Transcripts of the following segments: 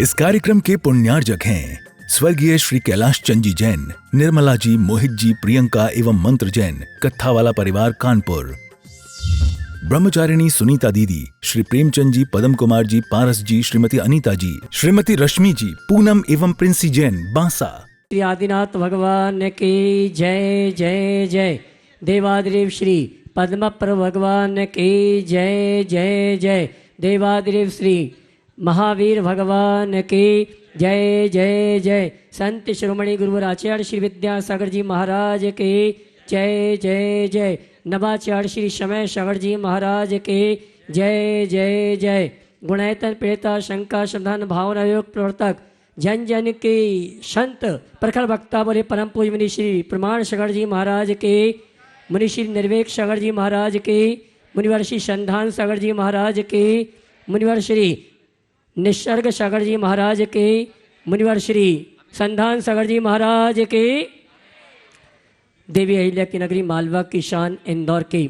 इस कार्यक्रम के पुण्यार्जक हैं स्वर्गीय श्री कैलाश चंद जी जैन, निर्मला जी, मोहित जी, प्रियंका एवं मंत्र जैन, कत्थावाला परिवार कानपुर। ब्रह्मचारिणी सुनीता दीदी, श्री प्रेमचंद जी, पदम कुमार जी, पारस जी, श्रीमती अनीता जी, श्रीमती रश्मि जी, पूनम एवं प्रिंसी जैन, बांसा। श्री आदिनाथ भगवान की जय जय जय। देवादिदेव श्री पद्मप्र भगवान की जय जय जय। देवादिदेव श्री महावीर भगवान की जय जय जय। संत शिरोमणि गुरुवर आचार्य श्री विद्यासागर जी महाराज के जय जय जय। नवाचार्य श्री समय सागर जी महाराज के जय जय जय। गुणायतन प्रेता शंका समाधान भावना योग प्रवर्तक जन जन के संत प्रखर वक्ता बोले परम पूज्य मुनि श्री प्रमाण सागर जी महाराज के, मुनि श्री निर्वेक सागर जी महाराज के, मुनिवर श्री संधान सागर जी महाराज के, मुनिवर श्री निसर्ग सागर जी महाराज के, मुनिवर श्री संधान सागर जी महाराज के। देवी अहिल्या की नगरी मालवा की शान इंदौर के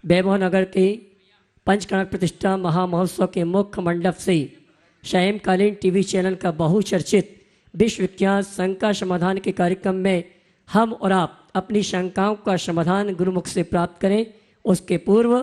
वैभव नगर के पंचकणक प्रतिष्ठा महामहोत्सव के मुख्य मंडप से सायंकालीन टीवी चैनल का बहुचर्चित विश्वविख्यात शंका समाधान के कार्यक्रम में हम और आप अपनी शंकाओं का समाधान गुरुमुख से प्राप्त करें। उसके पूर्व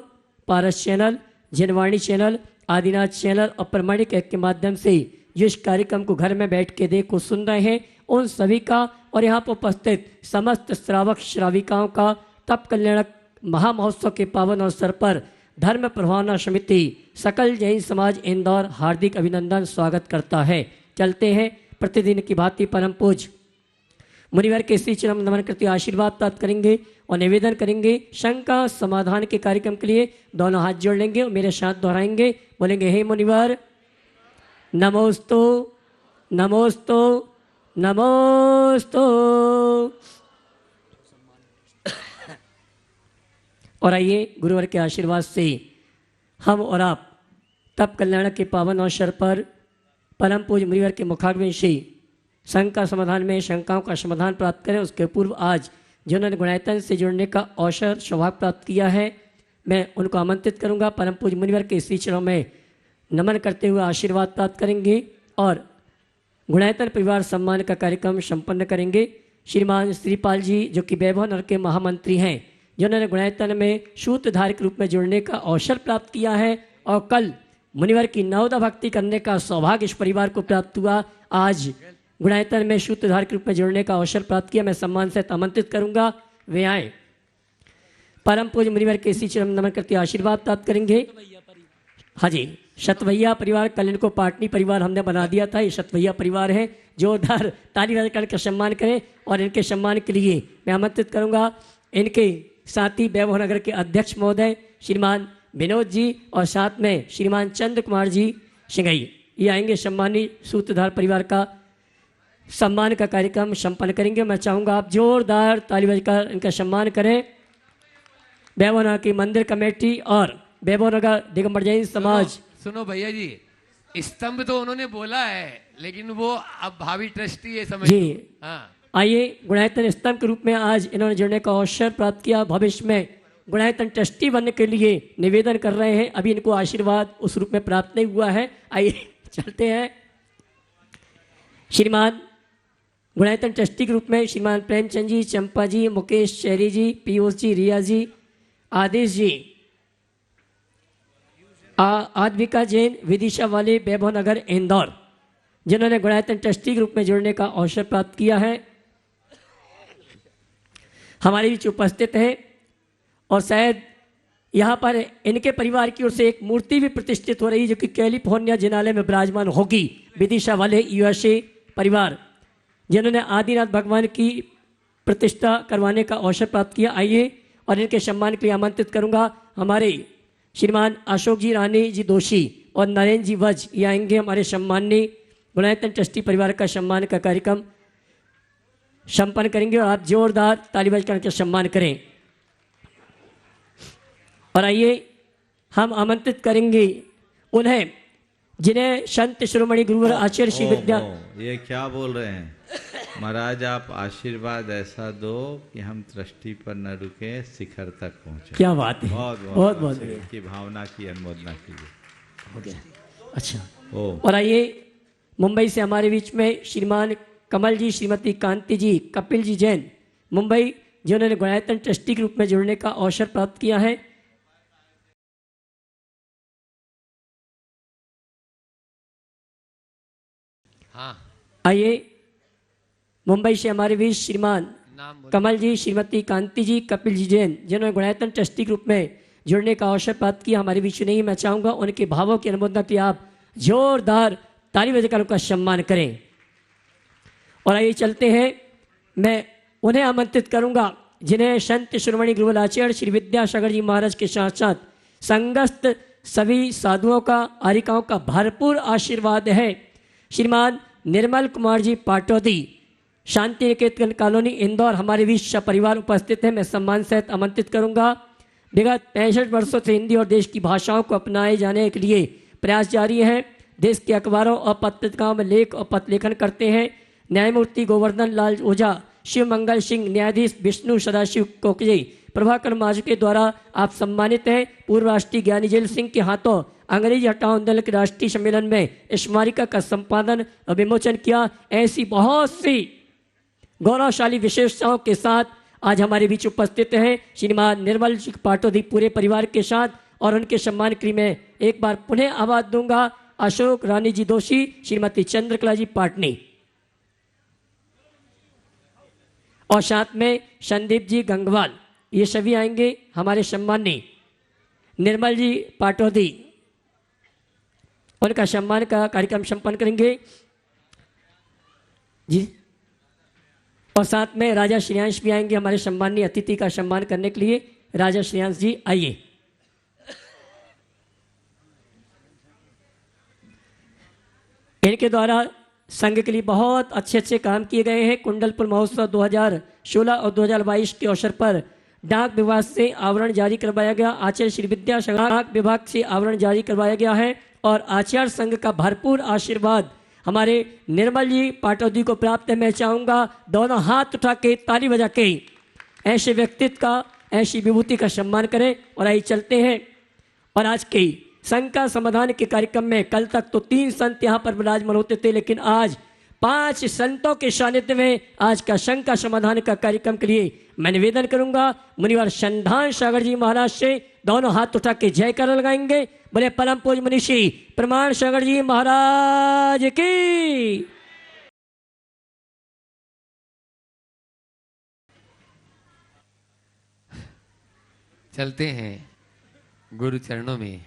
Paras channel, Janvani channel, Adinath channel और प्रमाणिक ऐप के माध्यम से जिस कार्यक्रम को घर में बैठ के देखो सुन रहे हैं, उन सभी का और यहाँ पर उपस्थित समस्त श्रावक श्राविकाओं का तप कल्याणक महामहोत्सव के पावन अवसर पर धर्म प्रभावना समिति सकल जैन समाज इंदौर हार्दिक अभिनंदन स्वागत करता है। चलते हैं प्रतिदिन की भांति परम पूज मुनिवर के श्री चरण नमन करते आशीर्वाद प्राप्त करेंगे और निवेदन करेंगे। शंका समाधान के कार्यक्रम के लिए दोनों हाथ जोड़ लेंगे और मेरे साथ दोहराएंगे, बोलेंगे हे मुनिवर नमोस्तु नमोस्तु नमोस्तु। और आइए गुरुवर के आशीर्वाद से हम और आप तप कल्याण के पावन अवसर पर परम पूज्य मुनिवर के मुखाग्नि से शंका समाधान में शंकाओं का समाधान प्राप्त करें। उसके पूर्व आज जिन्होंने गुणायतन से जुड़ने का अवसर सौभाग्य प्राप्त किया है, मैं उनको आमंत्रित करूंगा। परम पूज्य मुनिवर के श्री चरणों में नमन करते हुए आशीर्वाद प्राप्त करेंगे और गुणायतन परिवार सम्मान का कार्यक्रम संपन्न करेंगे। श्रीमान श्रीपाल जी जो कि वैभव नगर के महामंत्री हैं, जिन्होंने गुणायतन में सूत्रधार के रूप में जुड़ने का अवसर प्राप्त किया है और कल मुनिवर की नवदा भक्ति करने का सौभाग्य इस परिवार को प्राप्त हुआ। आज गुणायतन में सूत्रधार के रूप में जुड़ने का अवसर प्राप्त किया, मैं सम्मान से आमंत्रित करूंगा, वे आए। परम पूज्य मुनिवर के श्री चरण नमन करते आशीर्वाद प्राप्त करेंगे। हाँ जी, शतभैया परिवार, कल इनको पाटनी परिवार हमने बना दिया था, ये शतभैया परिवार है। जोरदार ताली बजाकर सम्मान करें और इनके सम्मान के लिए मैं आमंत्रित करूंगा इनके साथी वैभव नगर के अध्यक्ष महोदय श्रीमान विनोद जी और साथ में श्रीमान चंद्र कुमार जी सिंगई, ये आएंगे। सम्मानी सूत्रधार परिवार का सम्मान का कार्यक्रम संपन्न करेंगे। मैं चाहूँगा आप जोरदार ताली बजाकर इनका सम्मान करें। वैभव नगर की मंदिर कमेटी और वैभव नगर दिगंबर जैन समाज। सुनो भैया जी, स्तंभ तो उन्होंने बोला है लेकिन वो अब भावी ट्रस्टी है समझ जी। हाँ, आइए गुणायतन स्तंभ के रूप में आज इन्होंने जुड़ने का अवसर प्राप्त किया। भविष्य में गुणायतन ट्रस्टी बनने के लिए निवेदन कर रहे हैं, अभी इनको आशीर्वाद उस रूप में प्राप्त नहीं हुआ है। आइए चलते हैं। श्रीमान गुणायतन ट्रस्टी के रूप में श्रीमान प्रेमचंद जी, चंपा जी, मुकेश चेरी जी, पीयूष जी, रिया जी, आदेश जी, आद्विका जैन, विदिशा वाले, वैभव नगर इंदौर, जिन्होंने गुणायतन ट्रस्टी के रूप में जुड़ने का अवसर प्राप्त किया है, हमारे बीच उपस्थित है। और शायद यहाँ पर इनके परिवार की ओर से एक मूर्ति भी प्रतिष्ठित हो रही है जो कि कैलिफोर्निया जिनालय में विराजमान होगी। विदिशा वाले यूएसए परिवार, जिन्होंने आदिनाथ भगवान की प्रतिष्ठा करवाने का अवसर प्राप्त किया। आइए और इनके सम्मान के लिए आमंत्रित करूंगा हमारे श्रीमान अशोक जी रानी जी दोषी और नरेंद्र जी वज, ये आएंगे। हमारे सम्माननीय गुणायतन ट्रस्टी परिवार का सम्मान का कार्यक्रम संपन्न करेंगे और आप जोरदार ताली बजाकर के सम्मान करें। और आइए हम आमंत्रित करेंगे उन्हें जिन्हें संत शिरोमणि गुरुवर आचार्य श्री विद्या। ये क्या बोल रहे हैं महाराज, आप आशीर्वाद ऐसा दो कि हम ट्रस्टी पर न रुके, शिखर तक पहुंचे। क्या बात है, बहुत बहुत की भावना की अनुमोदना कीजिए। हो गया, अच्छा। और आइए मुंबई से हमारे बीच में श्रीमान कमल जी, श्रीमती कांति जी, कपिल जी जैन मुंबई, जिन्होंने गुणायतन ट्रस्टी के रूप में जुड़ने का अवसर प्राप्त किया है। हाँ, आइए मुंबई से हमारे बीच श्रीमान नाम बोलो। कमल जी, श्रीमती कांति जी, कपिल जी जैन, जिन्होंने गुणायतन ट्रस्टी के रूप में जुड़ने का अवसर प्राप्त किया, हमारे बीच नहीं। मैं चाहूंगा उनके भावों की अनुमोदना के आप जोरदार ताली बजाकर उनका सम्मान करें। और आइए चलते हैं, मैं उन्हें आमंत्रित करूंगा जिन्हें संत शिरोमणि गुरुकुल आचार्य श्री विद्यासागर जी महाराज के साथ साथ संगस्त सभी साधुओं का, आरिकाओं का भरपूर आशीर्वाद है। श्रीमान निर्मल कुमार जी पाटौदी, शांति निकेतन कॉलोनी, इंदौर, हमारे बीच सपरिवार उपस्थित है। मैं सम्मान सहित आमंत्रित करूंगा। विगत 65 वर्षों से हिंदी और देश की भाषाओं को अपनाए जाने के लिए प्रयास जारी है। देश के अखबारों और पत्रिकाओं में लेख और पत्र लेखन करते हैं। न्यायमूर्ति गोवर्धन लाल ओझा, शिव मंगल सिंह, न्यायाधीश विष्णु सदाशिव कोकजे, प्रभाकर माजू के द्वारा आप सम्मानित हैं। पूर्व राष्ट्रीय ज्ञानी जेल सिंह के हाथों अंग्रेजी हटाओ आंदोलन के राष्ट्रीय सम्मेलन में स्मारिका का संपादन और विमोचन किया। ऐसी बहुत सी गौरवशाली विशेषताओं के साथ आज हमारे बीच उपस्थित हैं श्रीमान निर्मल जी पाटौदी पूरे परिवार के साथ, और उनके सम्मान के लिए मैं एक बार पुनः आवाज दूंगा अशोक रानी जी दोषी, श्रीमती चंद्रकला जी पाटनी, और साथ में संदीप जी गंगवाल, ये सभी आएंगे हमारे सम्मानी निर्मल जी पाटौदी, उनका सम्मान का कार्यक्रम संपन्न करेंगे जी। और साथ में राजा श्रेयांश भी आएंगे हमारे सम्मानीय अतिथि का सम्मान करने के लिए। राजा श्रेयांश जी आइए। इनके द्वारा संघ के लिए बहुत अच्छे अच्छे काम किए गए हैं। कुंडलपुर महोत्सव 2016 और 2022 के अवसर पर डाक विभाग से आवरण जारी करवाया गया। आचार्य श्री विद्यासागर डाक विभाग से आवरण जारी करवाया गया है, और आचार्य संघ का भरपूर आशीर्वाद हमारे निर्मल जी पाटौदी को प्राप्त है। मैं चाहूंगा दोनों हाथ उठा के ताली बजा के ऐसे व्यक्तित्व का, ऐसी विभूति का सम्मान करें। और आइए चलते हैं, और आज के संघ का समाधान के कार्यक्रम में कल तक तो 3 संत यहाँ पर विराजमान होते थे, लेकिन आज 5 संतों के सानिध्य में आज का संघ का समाधान का कार्यक्रम के लिए मैं निवेदन करूंगा मुनिवर संधान सागर जी महाराज से दोनों हाथ उठा के जयकार लगाएंगे। बोले परम पूज्य मनीषी प्रमाण सागर जी महाराज की। चलते हैं गुरु चरणों में।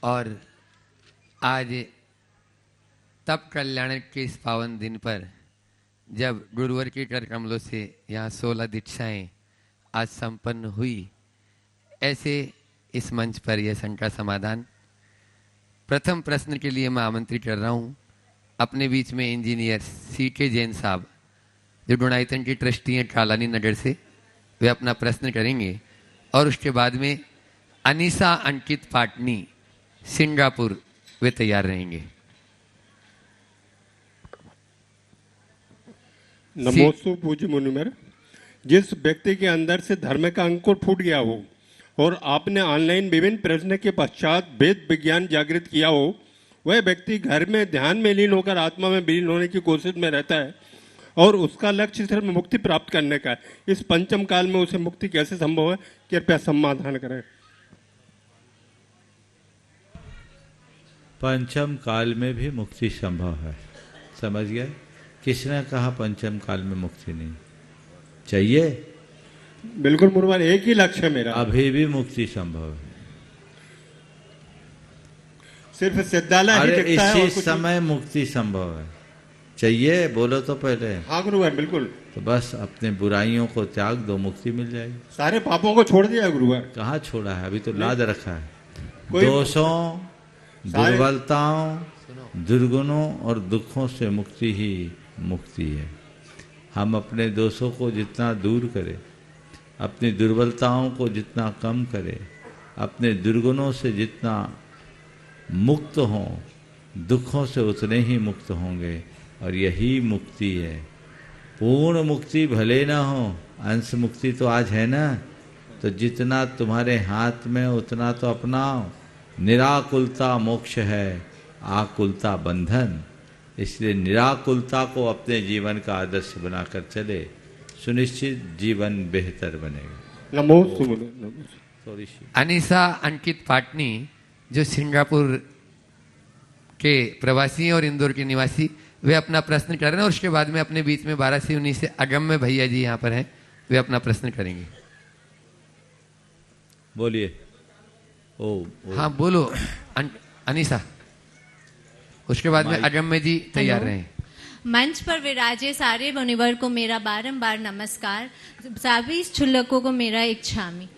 और आज तप कल्याण के इस पावन दिन पर जब गुरुवर के कर कमलों से यहाँ 16 दीक्षाएं आज संपन्न हुई, ऐसे इस मंच पर यह संघ का समाधान प्रथम प्रश्न के लिए मैं आमंत्रित कर रहा हूँ अपने बीच में इंजीनियर CK जैन साहब, जो गुणायतन की ट्रस्टी हैं कालानी नगर से, वे अपना प्रश्न करेंगे। और उसके बाद में अनीसा अंकित पाटनी सिंगापुर, वे तैयार रहेंगे। नमोस्तु पूज्य मुनिवर। जिस व्यक्ति के अंदर से धर्म का अंकुर फूट गया हो और आपने ऑनलाइन विभिन्न प्रश्न के पश्चात वेद विज्ञान जागृत किया हो, वह व्यक्ति घर में ध्यान में लीन होकर आत्मा में विलीन होने की कोशिश में रहता है और उसका लक्ष्य सिर्फ मुक्ति प्राप्त करने का है। इस पंचम काल में उसे मुक्ति कैसे संभव है, कृपया समाधान करें। पंचम काल में भी मुक्ति संभव है, समझ गए? किसने कहा पंचम काल में मुक्ति नहीं चाहिए? बिल्कुल मुनिवर, एक ही लक्ष्य है मेरा। अभी भी मुक्ति संभव है, सिर्फ सिद्धालय ही दिखता है। इसी समय मुक्ति संभव है। चाहिए? बोलो तो पहले। हाँ गुरुवर, बिल्कुल। तो बस अपने बुराइयों को त्याग दो, मुक्ति मिल जाएगी। सारे पापों को छोड़ दिया गुरुवर। कहाँ छोड़ा है? अभी तो लाद रखा है। दोषों, दुर्बलताओं, दुर्गुणों और दुखों से मुक्ति ही मुक्ति है। हम अपने दोषों को जितना दूर करें, अपनी दुर्बलताओं को जितना कम करें, अपने दुर्गुणों से जितना मुक्त हों, दुखों से उतने ही मुक्त होंगे, और यही मुक्ति है। पूर्ण मुक्ति भले ना हो, अंश मुक्ति तो आज है ना, तो जितना तुम्हारे हाथ में उतना तो अपनाओ। निराकुलता मोक्ष है, आकुलता बंधन, इसलिए निराकुलता को अपने जीवन का आदर्श बनाकर चले, सुनिश्चित जीवन बेहतर बनेगा। नमो सुमन नमो। थोड़ी अनीसा अंकित पाटनी जो सिंगापुर के प्रवासी हैं और इंदौर के निवासी, वे अपना प्रश्न कर रहे हैं और उसके बाद में अपने बीच में 12 से 19 से अगम्य भैया जी यहाँ पर हैं, वे अपना प्रश्न करेंगे। बोलिए। ओ। हाँ बोलो अनीसा, उसके बाद में अगम्य जी तैयार रहे। मंच पर विराजे सारे मुनिवर को मेरा बारंबार नमस्कार, सभी क्षुल्लकों को मेरा इच्छामि।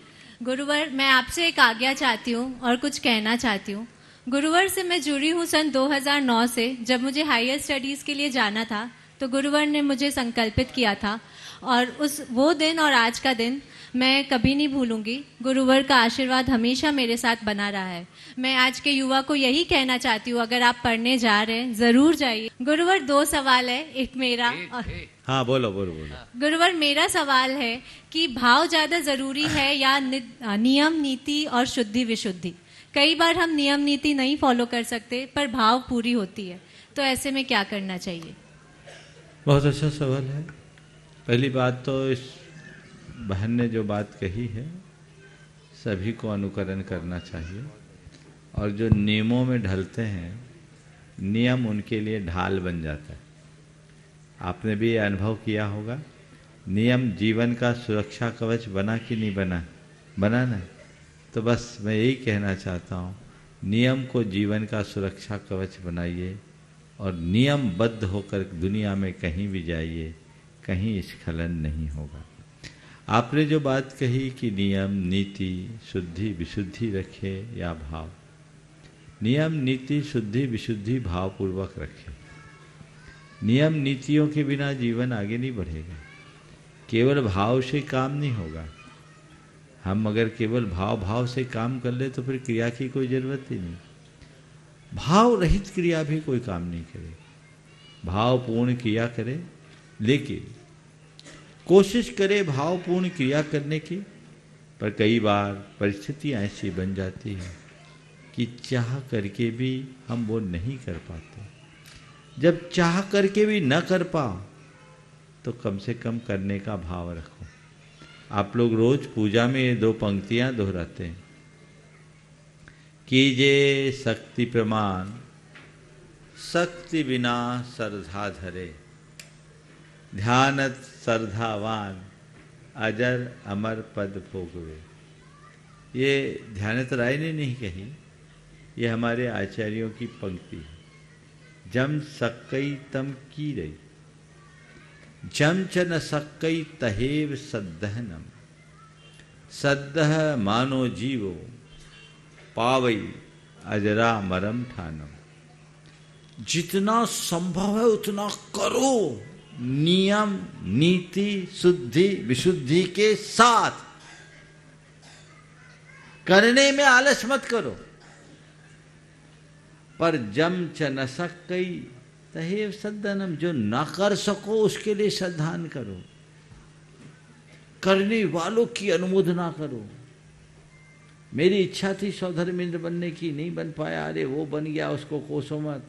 गुरुवर, मैं आपसे एक आज्ञा चाहती हूँ और कुछ कहना चाहती हूँ। गुरुवर से मैं जुड़ी हूँ सन 2009 से। जब मुझे हायर स्टडीज़ के लिए जाना था तो गुरुवर ने मुझे संकल्पित किया था और वो दिन और आज का दिन मैं कभी नहीं भूलूंगी। गुरुवर का आशीर्वाद हमेशा मेरे साथ बना रहा है। मैं आज के युवा को यही कहना चाहती हूँ, अगर आप पढ़ने जा रहे हैं ज़रूर जाइए। गुरुवर, 2 सवाल है, एक मेरा और हाँ बोलो बोलो बोलो। गुरुवर, मेरा सवाल है कि भाव ज़्यादा ज़रूरी है या नियम नीति और शुद्धि विशुद्धि? कई बार हम नियम नीति नहीं फॉलो कर सकते पर भाव पूरी होती है, तो ऐसे में क्या करना चाहिए? बहुत अच्छा सवाल है। पहली बात तो इस बहन ने जो बात कही है सभी को अनुकरण करना चाहिए, और जो नियमों में ढलते हैं नियम उनके लिए ढाल बन जाता है। आपने भी ये अनुभव किया होगा, नियम जीवन का सुरक्षा कवच बना कि नहीं बना? बना ना। तो बस मैं यही कहना चाहता हूँ, नियम को जीवन का सुरक्षा कवच बनाइए और नियमबद्ध होकर दुनिया में कहीं भी जाइए, कहीं स्खलन नहीं होगा। आपने जो बात कही कि नियम नीति शुद्धि विशुद्धि रखे या भाव, नियम नीति शुद्धि विशुद्धि भावपूर्वक रखे। नियम नीतियों के बिना जीवन आगे नहीं बढ़ेगा। केवल भाव से काम नहीं होगा। हम अगर केवल भाव से काम कर ले तो फिर क्रिया की कोई जरूरत ही नहीं। भाव रहित क्रिया भी कोई काम नहीं करे, भावपूर्ण क्रिया करे, लेकिन कोशिश करे भावपूर्ण क्रिया करने की। पर कई बार परिस्थितियाँ ऐसी बन जाती है कि चाह करके भी हम वो नहीं कर पाते। जब चाह करके भी न कर पाओ तो कम से कम करने का भाव रखो। आप लोग रोज पूजा में ये 2 पंक्तियां दोहराते हैं, कीजे शक्ति प्रमाण शक्ति बिना श्रद्धा धरे, ध्यानत श्रद्धावान अजर अमर पद भोगवे। ये ध्यानत राय ने नहीं कही, ये हमारे आचार्यों की पंक्ति है। जम सक्कई तम की रही, जम च न सक्कई तहेव सद्दहनम, सद्दह मानो जीवो पावई अजरा मरम ठानम। जितना संभव है उतना करो, नियम नीति शुद्धि विशुद्धि के साथ। करने में आलस मत करो। पर जम च न सक्कई तहेव सद्दनम, जो ना कर सको उसके लिए श्रद्धान करो, करने वालों की अनुमोदना करो। मेरी इच्छा थी सौधर्मेंद्र बनने की, नहीं बन पाया, अरे वो बन गया, उसको कोसो मत।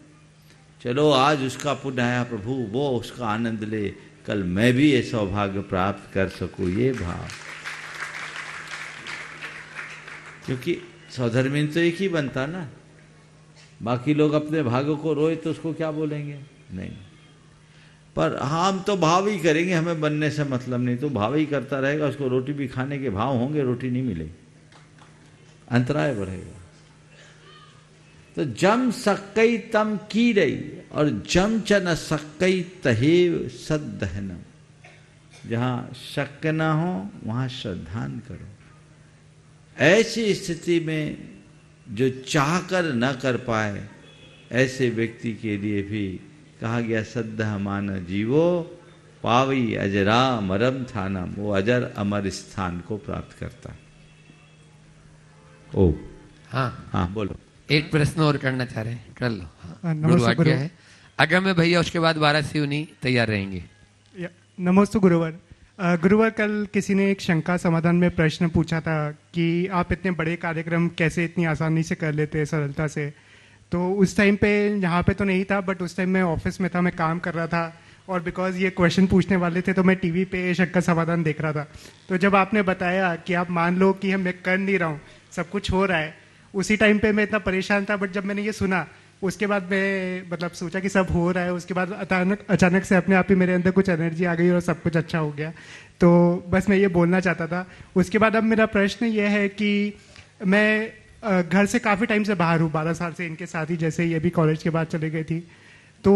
चलो आज उसका पुण्य आया, प्रभु वो उसका आनंद ले, कल मैं भी ये सौभाग्य प्राप्त कर सकूं, ये भाव। क्योंकि सौधर्मेंद्र तो एक ही बनता ना, बाकी लोग अपने भाग्य को रोए तो उसको क्या बोलेंगे? नहीं। पर हम तो भाव ही करेंगे, हमें बनने से मतलब नहीं। तो भाव ही करता रहेगा, उसको रोटी भी खाने के भाव होंगे, रोटी नहीं मिलेगी, अंतराय बढ़ेगा। तो जम सक्कई तम की रही और जम च न सक्कई तहेव सद्दहनम। जहां शक ना हो वहां श्रद्धान करो। ऐसी स्थिति में जो चाहकर न कर पाए, ऐसे व्यक्ति के लिए भी कहा गया सद्दह मान जीवो पावई अजरा मरम थानम। वो अजर अमर स्थान को प्राप्त करता है। ओ हाँ बोलो। एक प्रश्न और करना चाह रहे हैं, कर लो। नमस्ते गुरु। है अगम्य भैया, उसके बाद 12 से 19 तैयार रहेंगे। नमस्ते गुरुवर। गुरुवर, कल किसी ने एक शंका समाधान में प्रश्न पूछा था कि आप इतने बड़े कार्यक्रम कैसे इतनी आसानी से कर लेते हैं, सरलता से। तो उस टाइम पे यहाँ पे तो नहीं था, बट उस टाइम मैं ऑफिस में था, मैं काम कर रहा था, और बिकॉज ये क्वेश्चन पूछने वाले थे तो मैं टीवी पे शंका समाधान देख रहा था। तो जब आपने बताया कि आप मान लो कि मैं कर नहीं रहा हूँ, सब कुछ हो रहा है, उसी टाइम पे मैं इतना परेशान था। बट जब मैंने ये सुना उसके बाद मैं मतलब सोचा कि सब हो रहा है, उसके बाद अचानक से अपने आप ही मेरे अंदर कुछ एनर्जी आ गई और सब कुछ अच्छा हो गया। तो बस मैं ये बोलना चाहता था। उसके बाद अब मेरा प्रश्न ये है कि मैं घर से काफ़ी टाइम से बाहर हूँ, 12 साल से इनके साथ ही, जैसे ये भी कॉलेज के बाद चले गई थी। तो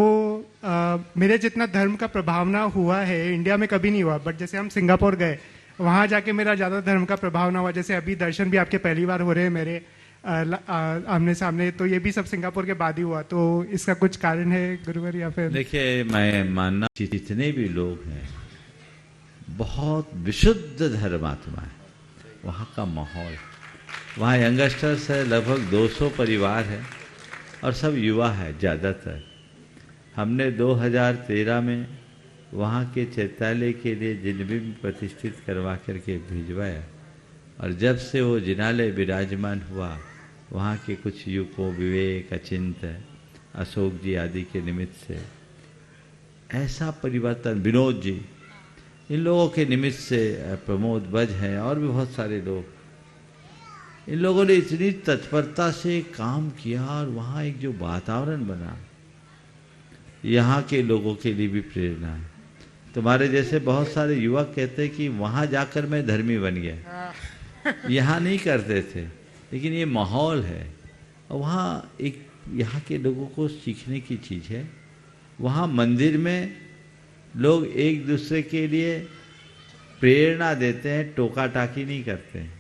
मेरे जितना धर्म का प्रभावना हुआ है इंडिया में कभी नहीं हुआ, बट जैसे हम सिंगापुर गए वहाँ जाके मेरा ज़्यादा धर्म का प्रभाव ना हुआ। जैसे अभी दर्शन भी आपके पहली बार हो रहे हैं मेरे आमने सामने, तो ये भी सब सिंगापुर के बाद ही हुआ। तो इसका कुछ कारण है गुरुवर या फिर? देखिए, मैं मानना जितने भी लोग हैं बहुत विशुद्ध धर्मात्मा है। वहाँ का माहौल, वहाँ यंगस्टर्स है, लगभग 200 परिवार है और सब युवा है ज़्यादातर। हमने 2013 में वहाँ के चैत्यालय के लिए जिनबिंब प्रतिष्ठित करवा करके भिजवाया, और जब से वो जिनालय विराजमान हुआ, वहाँ के कुछ युवकों, विवेक, अचिंत, अशोक जी आदि के निमित्त से ऐसा परिवर्तन, विनोद जी, इन लोगों के निमित्त से, प्रमोद बज हैं और भी बहुत सारे लोग, इन लोगों ने इतनी तत्परता से काम किया और वहाँ एक जो वातावरण बना, यहाँ के लोगों के लिए भी प्रेरणा है। तुम्हारे जैसे बहुत सारे युवक कहते हैं कि वहाँ जाकर मैं धर्मी बन गया, यहाँ नहीं करते थे, लेकिन ये माहौल है और वहाँ एक यहाँ के लोगों को सीखने की चीज़ है। वहाँ मंदिर में लोग एक दूसरे के लिए प्रेरणा देते हैं, टोका टाकी नहीं करते हैं,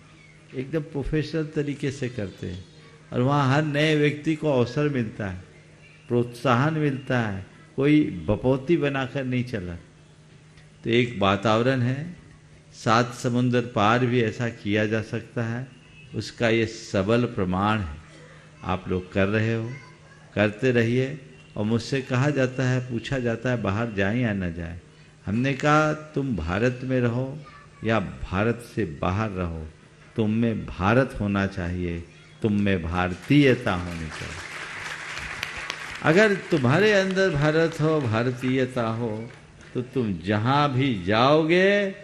एकदम प्रोफेशनल तरीके से करते हैं। और वहाँ हर नए व्यक्ति को अवसर मिलता है, प्रोत्साहन मिलता है, कोई बपौती बनाकर नहीं चला। तो एक वातावरण है, 7 समुंदर पार भी ऐसा किया जा सकता है, उसका ये सबल प्रमाण है। आप लोग कर रहे हो, करते रहिए। और मुझसे कहा जाता है, पूछा जाता है बाहर जाएं या न जाएं। हमने कहा तुम भारत में रहो या भारत से बाहर रहो, तुम में भारत होना चाहिए, तुम में भारतीयता होनी चाहिए। अगर तुम्हारे अंदर भारत हो, भारतीयता हो, तो तुम जहाँ भी जाओगे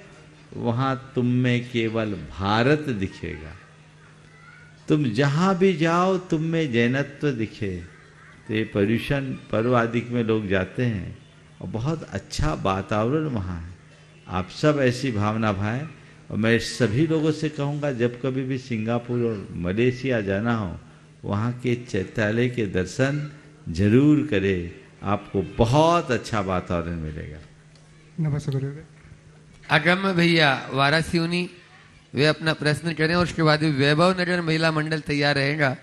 वहाँ तुम में केवल भारत दिखेगा। तुम जहाँ भी जाओ तुम में जैनत्व दिखे। तो ये पर्यूषण पर्व आदि में लोग जाते हैं और बहुत अच्छा वातावरण वहाँ है। आप सब ऐसी भावना भाएं। और मैं सभी लोगों से कहूँगा, जब कभी भी सिंगापुर और मलेशिया जाना हो, वहाँ के चैत्यालय के दर्शन जरूर करें, आपको बहुत अच्छा वातावरण मिलेगा। नमस्ते गुरुदेव। अगम भैया वाराणसी उन्हीं वे अपना प्रश्न करें और उसके बाद वैभव नगर महिला मंडल तैयार रहेगा।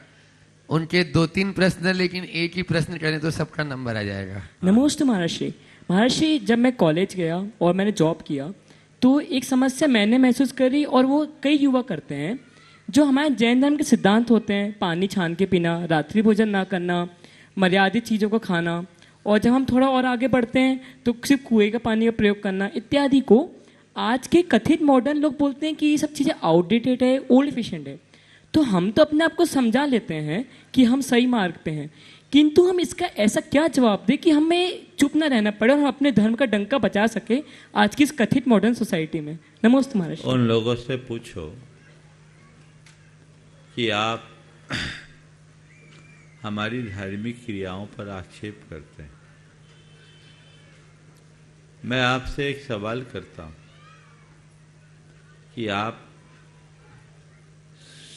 उनके 2-3 प्रश्न, लेकिन एक ही प्रश्न करें तो सबका नंबर आ जाएगा। नमस्ते महर्षि। महर्षि, जब मैं कॉलेज गया और मैंने जॉब किया तो एक समस्या मैंने महसूस करी, और वो कई युवा करते हैं, जो हमारे जैन धर्म के सिद्धांत होते हैं, पानी छान के पीना, रात्रि भोजन ना करना, मर्यादित चीज़ों को खाना, और जब हम थोड़ा और आगे बढ़ते हैं तो सिर्फ कुएं का पानी का प्रयोग करना इत्यादि को आज के कथित मॉडर्न लोग बोलते हैं कि ये सब चीज़ें आउटडेटेड है, ओल्ड एफिशिएंट है। तो हम तो अपने आप को समझा लेते हैं कि हम सही मार्ग पे हैं, किंतु हम इसका ऐसा क्या जवाब दें कि हमें चुप ना रहना पड़े और हम अपने धर्म का डंका बचा सके आज की इस कथित मॉडर्न सोसाइटी में। नमस्ते महर्षि। उन लोगों से पूछो कि आप हमारी धार्मिक क्रियाओं पर आक्षेप करते हैं। मैं आपसे एक सवाल करता हूं कि आप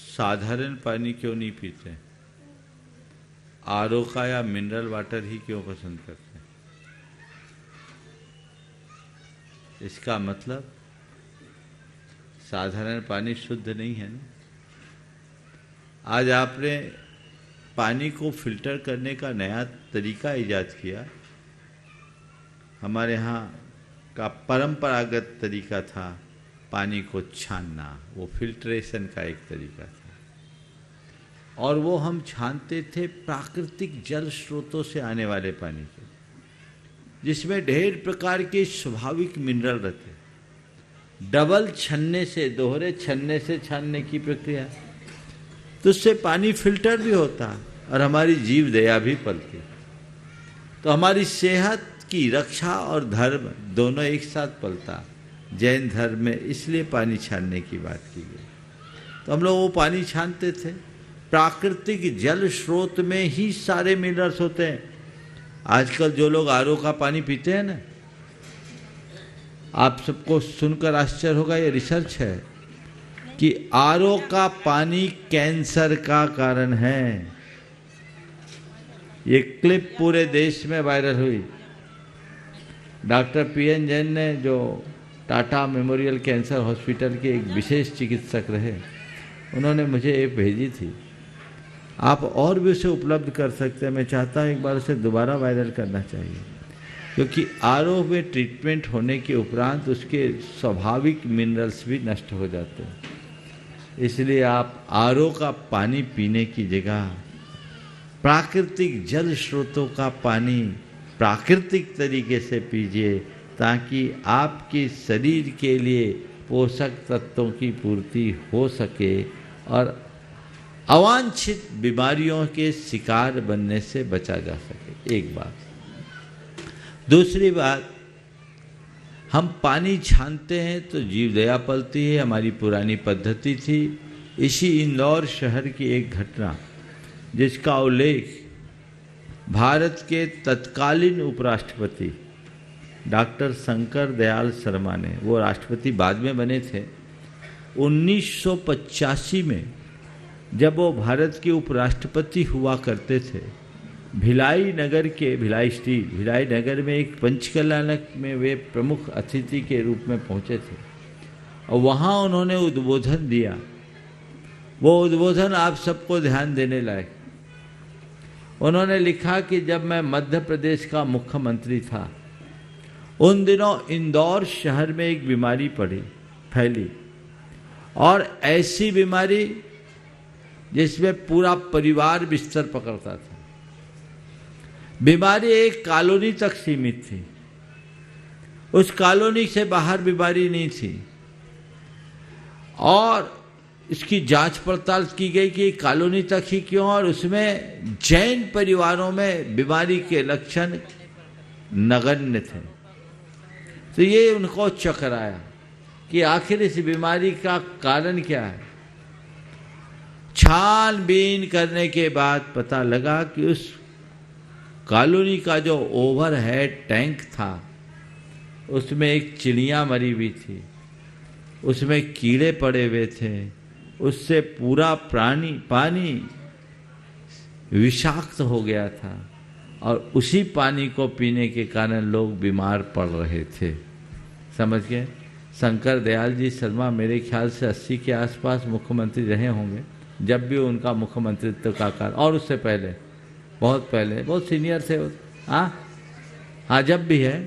साधारण पानी क्यों नहीं पीते? आरओ का या मिनरल वाटर ही क्यों पसंद करते हैं? इसका मतलब साधारण पानी शुद्ध नहीं है ना। आज आपने पानी को फिल्टर करने का नया तरीका इजाद किया। हमारे यहाँ का परंपरागत तरीका था पानी को छानना, वो फिल्ट्रेशन का एक तरीका था, और वो हम छानते थे प्राकृतिक जल स्रोतों से आने वाले पानी के, जिसमें ढेर प्रकार के स्वाभाविक मिनरल रहते। डबल छन्ने से, दोहरे छन्ने से छानने की प्रक्रिया, तो उससे पानी फिल्टर भी होता और हमारी जीव दया भी पलती। तो हमारी सेहत की रक्षा और धर्म दोनों एक साथ पलता। जैन धर्म में इसलिए पानी छानने की बात की गई। तो हम लोग वो पानी छानते थे। प्राकृतिक जल स्रोत में ही सारे मिनरल्स होते हैं। आजकल जो लोग आरओ का पानी पीते हैं ना, आप सबको सुनकर आश्चर्य होगा, ये रिसर्च है कि आरओ का पानी कैंसर का कारण है। ये क्लिप पूरे देश में वायरल हुई। डॉक्टर पीएन जैन ने, जो टाटा मेमोरियल कैंसर हॉस्पिटल के एक विशेष चिकित्सक रहे, उन्होंने मुझे एक भेजी थी। आप और भी उसे उपलब्ध कर सकते हैं। मैं चाहता हूँ एक बार उसे दोबारा वायरल करना चाहिए, क्योंकि आरओ में ट्रीटमेंट होने के उपरांत उसके स्वाभाविक मिनरल्स भी नष्ट हो जाते हैं। इसलिए आप आरओ का पानी पीने की जगह प्राकृतिक जल स्रोतों का पानी प्राकृतिक तरीके से पीजिए, ताकि आपके शरीर के लिए पोषक तत्वों की पूर्ति हो सके और अवांछित बीमारियों के शिकार बनने से बचा जा सके। एक बात। दूसरी बात, हम पानी छानते हैं तो जीव दया पलती है, हमारी पुरानी पद्धति थी। इसी इंदौर शहर की एक घटना जिसका उल्लेख भारत के तत्कालीन उपराष्ट्रपति डॉक्टर शंकर दयाल शर्मा ने, वो राष्ट्रपति बाद में बने थे, 1985 में जब वो भारत के उपराष्ट्रपति हुआ करते थे, भिलाई नगर के भिलाई नगर में एक पंचकल्याणक में वे प्रमुख अतिथि के रूप में पहुंचे थे और वहाँ उन्होंने उद्बोधन दिया। वो उद्बोधन आप सबको ध्यान देने लायक। उन्होंने लिखा कि जब मैं मध्य प्रदेश का मुख्यमंत्री था, उन दिनों इंदौर शहर में एक बीमारी फैली, और ऐसी बीमारी जिसमें पूरा परिवार बिस्तर पकड़ता था। बीमारी एक कॉलोनी तक सीमित थी, उस कॉलोनी से बाहर बीमारी नहीं थी। और इसकी जांच पड़ताल की गई कि कॉलोनी तक ही क्यों, और उसमें जैन परिवारों में बीमारी के लक्षण नगण्य थे। तो ये उनको चक्कर आया कि आखिर इस बीमारी का कारण क्या है। छानबीन करने के बाद पता लगा कि उस कॉलोनी का जो ओवरहेड टैंक था, उसमें एक चिड़िया मरी हुई थी, उसमें कीड़े पड़े हुए थे, उससे पूरा पानी विषाक्त हो गया था, और उसी पानी को पीने के कारण लोग बीमार पड़ रहे थे। समझ गए? शंकर दयाल जी शर्मा मेरे ख्याल से 80 के आसपास मुख्यमंत्री रहे होंगे जब भी उनका मुख्यमंत्रित्व का काल, और उससे पहले बहुत सीनियर थे। हाँ जब भी है।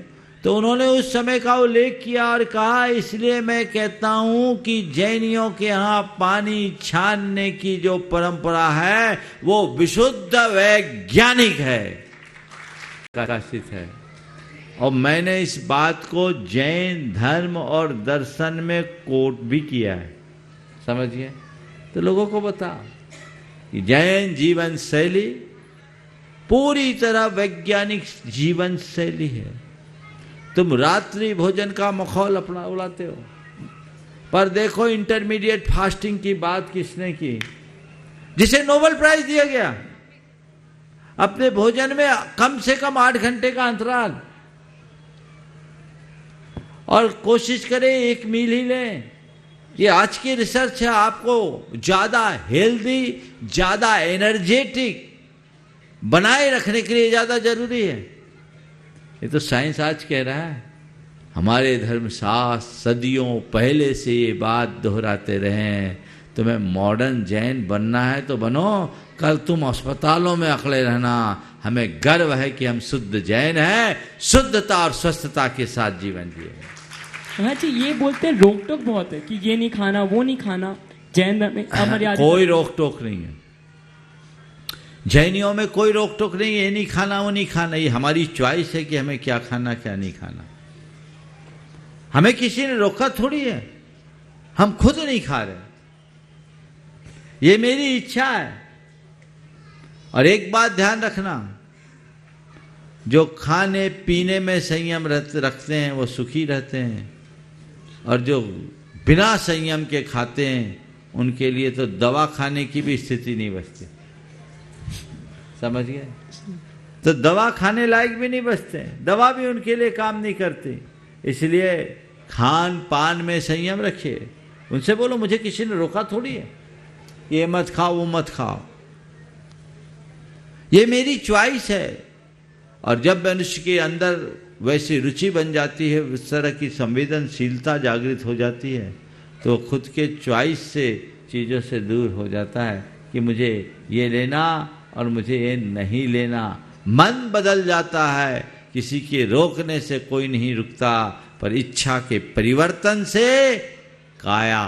तो उन्होंने उस समय का उल्लेख किया और कहा, इसलिए मैं कहता हूं कि जैनियों के यहाँ पानी छानने की जो परंपरा है वो विशुद्ध वैज्ञानिक है, प्रकाशित है। और मैंने इस बात को जैन धर्म और दर्शन में कोट भी किया है। समझिए? तो लोगों को बता कि जैन जीवन शैली पूरी तरह वैज्ञानिक जीवन शैली है। तुम रात्रि भोजन का मखौल अपना उड़ाते हो, पर देखो इंटरमीडिएट फास्टिंग की बात किसने की, जिसे नोबेल प्राइज दिया गया। अपने भोजन में कम से कम 8 घंटे का अंतराल, और कोशिश करें 1 मील ही लें। ये आज की रिसर्च है। आपको ज्यादा हेल्दी, ज्यादा एनर्जेटिक बनाए रखने के लिए ज्यादा जरूरी है। ये तो साइंस आज कह रहा है। हमारे धर्मशास्त्र सदियों पहले से ये बात दोहराते रहे हैं। तुम्हें मॉडर्न जैन बनना है तो बनो, कल तुम अस्पतालों में अकड़े रहना। हमें गर्व है कि हम शुद्ध जैन हैं, शुद्धता और स्वस्थता के साथ जीवन जिए। हाँ जी, ये बोलते हैं रोक टोक बहुत है कि ये नहीं खाना वो नहीं खाना। जैन में कोई रोक टोक नहीं है। जैनियों में कोई रोक टोक नहीं है, ये नहीं खाना वो नहीं खाना। ये हमारी चॉइस है कि हमें क्या खाना क्या नहीं खाना। हमें किसी ने रोका थोड़ी है, हम खुद नहीं खा रहे। ये मेरी इच्छा है। और एक बात ध्यान रखना, जो खाने पीने में संयम रखते हैं वो सुखी रहते हैं, और जो बिना संयम के खाते हैं उनके लिए तो दवा खाने की भी स्थिति नहीं बचती। समझ गए? तो दवा खाने लायक भी नहीं बचते, दवा भी उनके लिए काम नहीं करती। इसलिए खान पान में संयम रखिए। उनसे बोलो, मुझे किसी ने रोका थोड़ी है, ये मत खाओ वो मत खाओ, ये मेरी चॉइस है। और जब मनुष्य के अंदर वैसी रुचि बन जाती है, उस तरह की संवेदनशीलता जागृत हो जाती है, तो खुद के चॉइस से चीज़ों से दूर हो जाता है कि मुझे ये लेना और मुझे ये नहीं लेना। मन बदल जाता है, किसी के रोकने से कोई नहीं रुकता, पर इच्छा के परिवर्तन से काया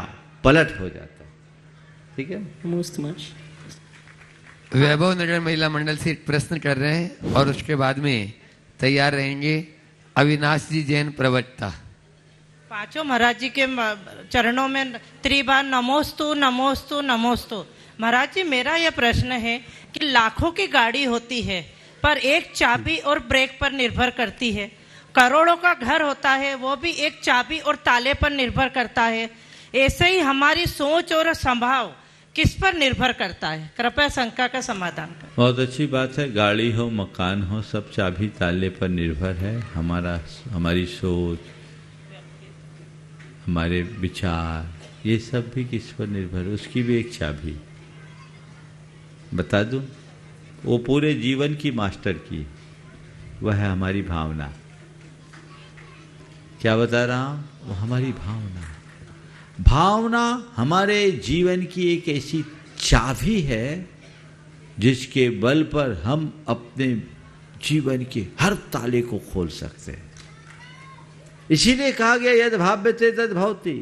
पलट हो जाता है। ठीक है? Most much. वैभव नगर महिला मंडल से एक प्रश्न कर रहे हैं और उसके बाद में तैयार रहेंगे अविनाश जी जैन प्रवक्ता। पांचों महाराज जी के चरणों में त्रिबार नमोस्तु नमोस्तु नमोस्तु। महाराज जी, मेरा यह प्रश्न है कि लाखों की गाड़ी होती है पर एक चाबी और ब्रेक पर निर्भर करती है। करोड़ों का घर होता है, वो भी एक चाबी और ताले पर निर्भर करता है। ऐसे ही हमारी सोच और स्वभाव किस पर निर्भर करता है? कृपया शंका का समाधान करें। बहुत अच्छी बात है। गाड़ी हो मकान हो, सब चाबी ताले पर निर्भर है। हमारी सोच, हमारे विचार, ये सब भी किस पर निर्भर है? उसकी भी एक चाबी बता दूं, वो पूरे जीवन की मास्टर की, वह है हमारी भावना। क्या बता रहा हूं? वो हमारी भावना। भावना हमारे जीवन की एक ऐसी चाबी है जिसके बल पर हम अपने जीवन के हर ताले को खोल सकते हैं। इसीलिए कहा गया यद भाव्यते तद भवति।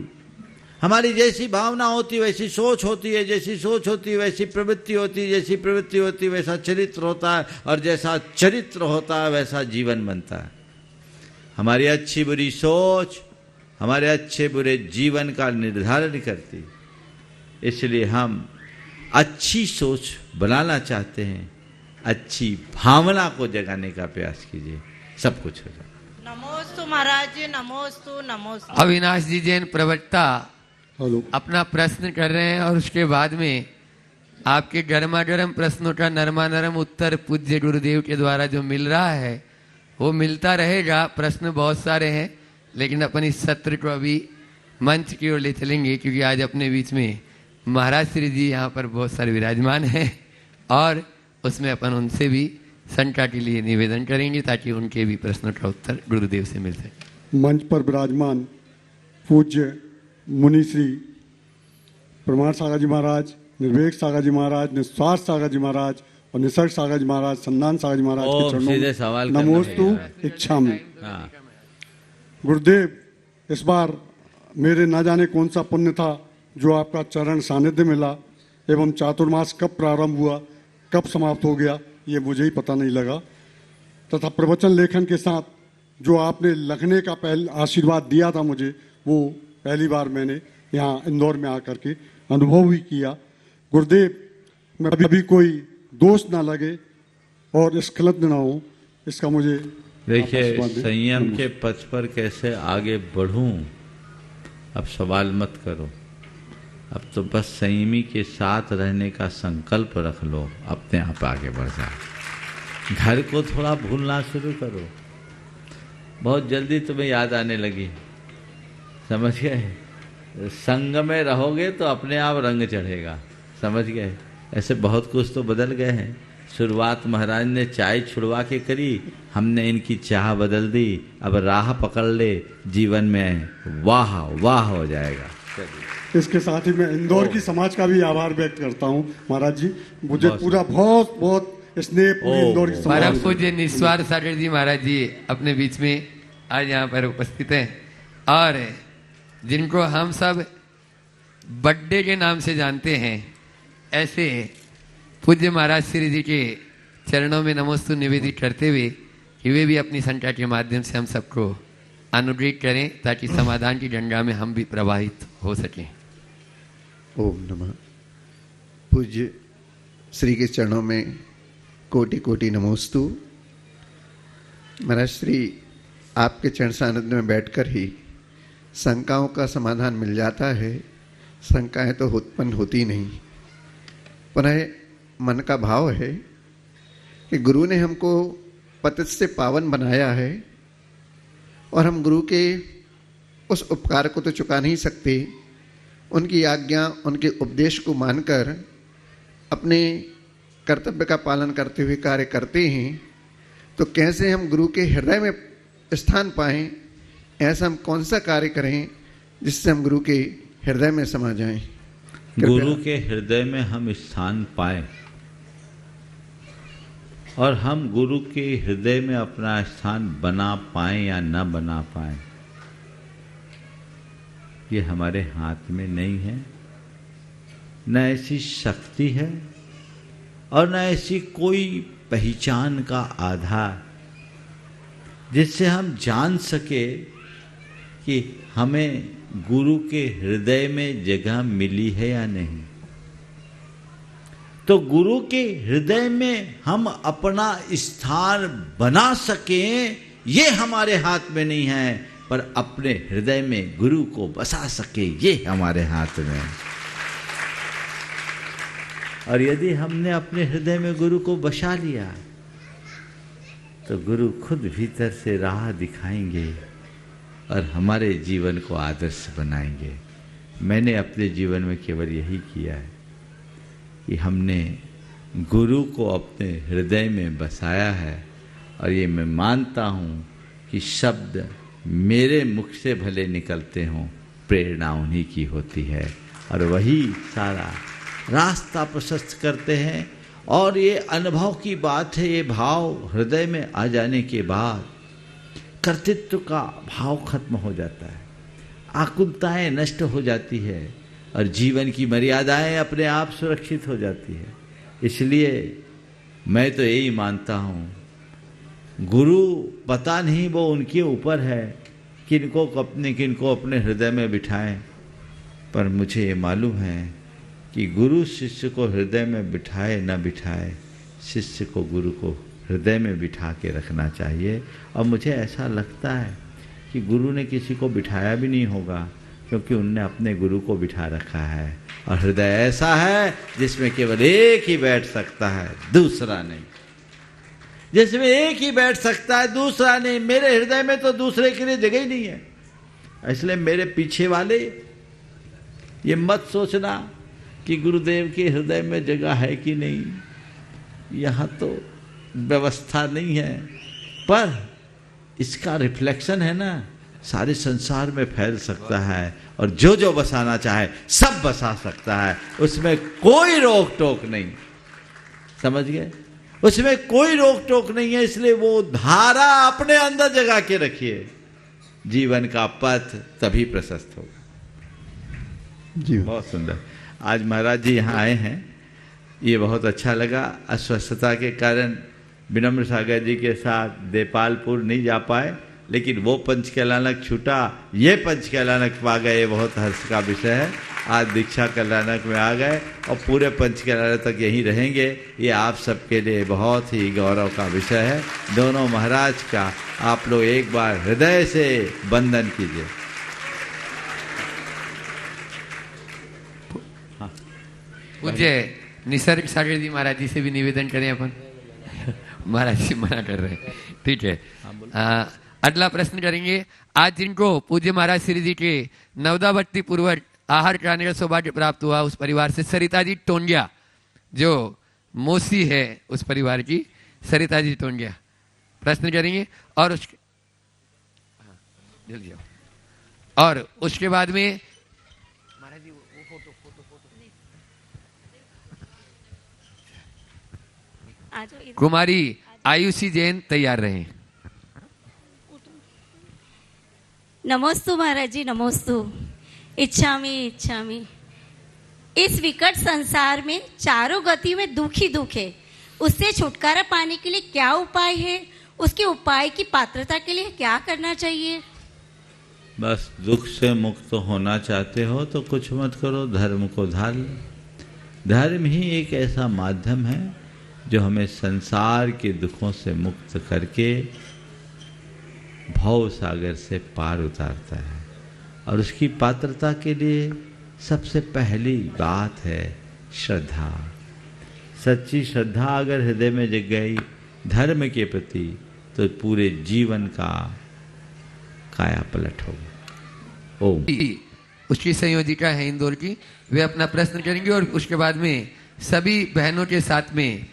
हमारी जैसी भावना होती वैसी सोच होती है, जैसी सोच होती वैसी प्रवृत्ति होती है, जैसी प्रवृत्ति होती वैसा चरित्र होता है, और जैसा चरित्र होता है वैसा जीवन बनता है। हमारी अच्छी बुरी सोच हमारे अच्छे बुरे जीवन का निर्धारण करती। इसलिए हम अच्छी सोच बनाना चाहते हैं, अच्छी भावना को जगाने का प्रयास कीजिए, सब कुछ हो जाए। नमोस्तु महाराज जी, नमोस्तु नमोस्तु। अविनाश जी जैन प्रवक्ता अपना प्रश्न कर रहे हैं और उसके बाद में आपके गर्मा गर्म प्रश्नों का नरमा नरम उत्तर पूज्य गुरुदेव के द्वारा जो मिल रहा है वो मिलता रहेगा। प्रश्न बहुत सारे हैं, लेकिन अपन इस सत्र को अभी मंच की ओर ले चलेंगे, क्योंकि आज अपने बीच में महाराज श्री जी यहाँ पर बहुत सारे विराजमान हैं और उसमें अपन उनसे भी शंका के लिए निवेदन करेंगे ताकि उनके भी प्रश्नों का उत्तर गुरुदेव से मिल सके। मंच पर विराजमान पूज्य मुनि श्री परमार सागर जी महाराज, निर्वेक सागर जी महाराज, निस्वार्थ सागर जी महाराज और निसर्ग सागर जी महाराज, संदान सागर जी महाराज के चरणों में नमोस्तु इच्छामि। गुरुदेव, इस बार मेरे ना जाने कौन सा पुण्य था जो आपका चरण सानिध्य मिला, एवं चातुर्मास कब प्रारंभ हुआ कब समाप्त हो गया ये मुझे ही पता नहीं लगा, तथा प्रवचन लेखन के साथ जो आपने लिखने का आशीर्वाद दिया था मुझे, वो पहली बार मैंने यहाँ इंदौर में आकर के अनुभव भी किया। गुरुदेव, मैं अभी कोई दोष ना लगे और स्खलित ना हो, इसका मुझे देखिए, संयम के पथ पर कैसे आगे बढ़ूं अब सवाल मत करो। अब तो बस संयमी के साथ रहने का संकल्प रख लो, अपने आप आगे बढ़ जाओ। घर को थोड़ा भूलना शुरू करो, बहुत जल्दी तुम्हें याद आने लगी। समझ गए? संग में रहोगे तो अपने आप रंग चढ़ेगा। समझ गए? ऐसे बहुत कुछ तो बदल गए हैं। शुरुआत महाराज ने चाय छुड़वा के करी, हमने इनकी चाह बदल दी। अब राह पकड़ ले, जीवन में वाह वाह हो जाएगा। इसके साथ ही मैं इंदौर की समाज का भी आभार व्यक्त करता हूँ महाराज जी, मुझे पूरा बहुत बहुत स्नेह पूरी इंदौर की समाज। परम पूज्य निस्वार्थ सागर जी महाराज जी अपने बीच में आज यहाँ पर उपस्थित हैं और जिनको हम सब बड्डे के नाम से जानते हैं, ऐसे पूज्य महाराज श्री जी के चरणों में नमोस्तु निवेदित करते हुए कि वे भी अपनी संख्या के माध्यम से हम सबको अनुग्रहित करें ताकि समाधान की गंगा में हम भी प्रवाहित हो सकें। ओम नमः। पूज्य श्री के चरणों में कोटि कोटि नमोस्तु। महाराज श्री आपके चरण सानिध्य में बैठकर ही शंकाओं का समाधान मिल जाता है। शंकाएं तो उत्पन्न होती नहीं। पुनः मन का भाव है कि गुरु ने हमको पतित से पावन बनाया है और हम गुरु के उस उपकार को तो चुका नहीं सकते। उनकी आज्ञा, उनके उपदेश को मानकर अपने कर्तव्य का पालन करते हुए कार्य करते हैं, तो कैसे हम गुरु के हृदय में स्थान पाएं? ऐसा हम कौन सा कार्य करें जिससे हम गुरु के हृदय में समा जाएं? गुरु के हृदय में हम स्थान पाएं और हम गुरु के हृदय में अपना स्थान बना पाएं या न बना पाएं, ये हमारे हाथ में नहीं है। न ऐसी शक्ति है और न ऐसी कोई पहचान का आधार जिससे हम जान सके कि हमें गुरु के हृदय में जगह मिली है या नहीं। तो गुरु के हृदय में हम अपना स्थान बना सकें, ये हमारे हाथ में नहीं है, पर अपने हृदय में गुरु को बसा सके, ये हमारे हाथ में है। और यदि हमने अपने हृदय में गुरु को बसा लिया तो गुरु खुद भीतर से राह दिखाएंगे और हमारे जीवन को आदर्श बनाएंगे। मैंने अपने जीवन में केवल यही किया है कि हमने गुरु को अपने हृदय में बसाया है और ये मैं मानता हूँ कि शब्द मेरे मुख से भले निकलते हों, प्रेरणा उन्हीं की होती है और वही सारा रास्ता प्रशस्त करते हैं। और ये अनुभव की बात है, ये भाव हृदय में आ जाने के बाद कर्तृत्व का भाव खत्म हो जाता है, आकुलताएं नष्ट हो जाती है और जीवन की मर्यादाएं अपने आप सुरक्षित हो जाती है। इसलिए मैं तो यही मानता हूँ, गुरु पता नहीं वो उनके ऊपर है किनको अपने हृदय में बिठाएं, पर मुझे ये मालूम है कि गुरु शिष्य को हृदय में बिठाए न बिठाए, शिष्य को गुरु को हृदय में बिठा के रखना चाहिए। और मुझे ऐसा लगता है कि गुरु ने किसी को बिठाया भी नहीं होगा, क्योंकि उनने अपने गुरु को बिठा रखा है और हृदय ऐसा है जिसमें केवल एक ही बैठ सकता है, दूसरा नहीं। जिसमें एक ही बैठ सकता है, दूसरा नहीं। मेरे हृदय में तो दूसरे के लिए जगह ही नहीं है। इसलिए मेरे पीछे वाले ये मत सोचना कि गुरुदेव के हृदय में जगह है कि नहीं, यहाँ तो व्यवस्था नहीं है, पर इसका रिफ्लेक्शन है ना, सारे संसार में फैल सकता है और जो जो बसाना चाहे सब बसा सकता है, उसमें कोई रोक टोक नहीं। समझ गए? उसमें कोई रोक टोक नहीं है। इसलिए वो धारा अपने अंदर जगा के रखिए, जीवन का पथ तभी प्रशस्त होगा। जी बहुत सुंदर। आज महाराज जी यहाँ आए हैं, ये बहुत अच्छा लगा। अस्वस्थता के कारण विनम्र सागर जी के साथ देपालपुर नहीं जा पाए, लेकिन वो पंचकल्याणक छूटा, ये पंचकल्याणक पा गए, ये बहुत हर्ष का विषय है। आज दीक्षा कल्याणक में आ गए और पूरे पंचकल्याणक तक यहीं रहेंगे, ये आप सबके लिए बहुत ही गौरव का विषय है। दोनों महाराज का आप लोग एक बार हृदय से वंदन कीजिए। पूज्य निसर्ग सागर जी महाराज जी से भी निवेदन करें अपन। महाराज जी मना कर रहे हैं, ठीक है। अगला प्रश्न करेंगे। आज जिनको पूज्य महाराज श्री जी के नवदावर्ती पूर्वज आहार कराने का सौभाग्य प्राप्त हुआ, उस परिवार से सरिता जी टोंगिया, जो मौसी है उस परिवार की, सरिता जी टोंगिया प्रश्न करेंगे। और उसके जल्दी आओ। और उसके बाद में महाराज जी वो फोटो कुमारी आयुषी जैन तैयार रहे। नमोस्तु महाराज जी, नमोस्तु। इच्छामी। इस विकट संसार में चारों गति में दुख ही दुख है। उससे छुटकारा पाने के लिए क्या उपाय है? उसके उपाय की पात्रता के लिए क्या करना चाहिए? बस दुख से मुक्त होना चाहते हो तो कुछ मत करो, धर्म को धार लो। धर्म ही एक ऐसा माध्यम है जो हमें संसार के दुखों से मुक्त करके भव सागर से पार उतारता है। और उसकी पात्रता के लिए सबसे पहली बात है श्रद्धा। सच्ची श्रद्धा अगर हृदय में जग गई धर्म के प्रति तो पूरे जीवन का काया पलट होगा। ओम। उसकी संयोजिका है इंदौर की, वे अपना प्रश्न करेंगे और उसके बाद में सभी बहनों के साथ में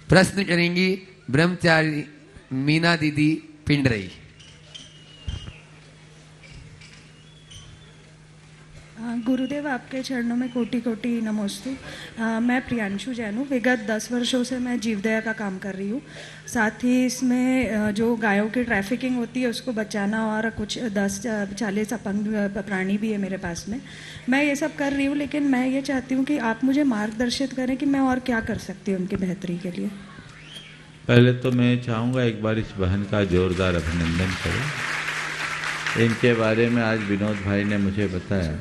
प्रश्न करेंगी ब्रह्मचारी मीना दीदी पिंडरई। गुरुदेव, आपके चरणों में कोटि कोटि नमोस्तु। मैं प्रियांशु जैन हूँ। विगत 10 वर्षों से मैं जीवदया का काम कर रही हूँ। साथ ही इसमें जो गायों की ट्रैफिकिंग होती है उसको बचाना, और कुछ 10-40 अपंग प्राणी भी है मेरे पास में। मैं ये सब कर रही हूँ, लेकिन मैं ये चाहती हूँ कि आप मुझे मार्गदर्शित करें कि मैं और क्या कर सकती हूँ उनकी बेहतरी के लिए। पहले तो मैं चाहूँगा एक बार इस बहन का जोरदार अभिनंदन करें। इनके बारे में आज विनोद भाई ने मुझे बताया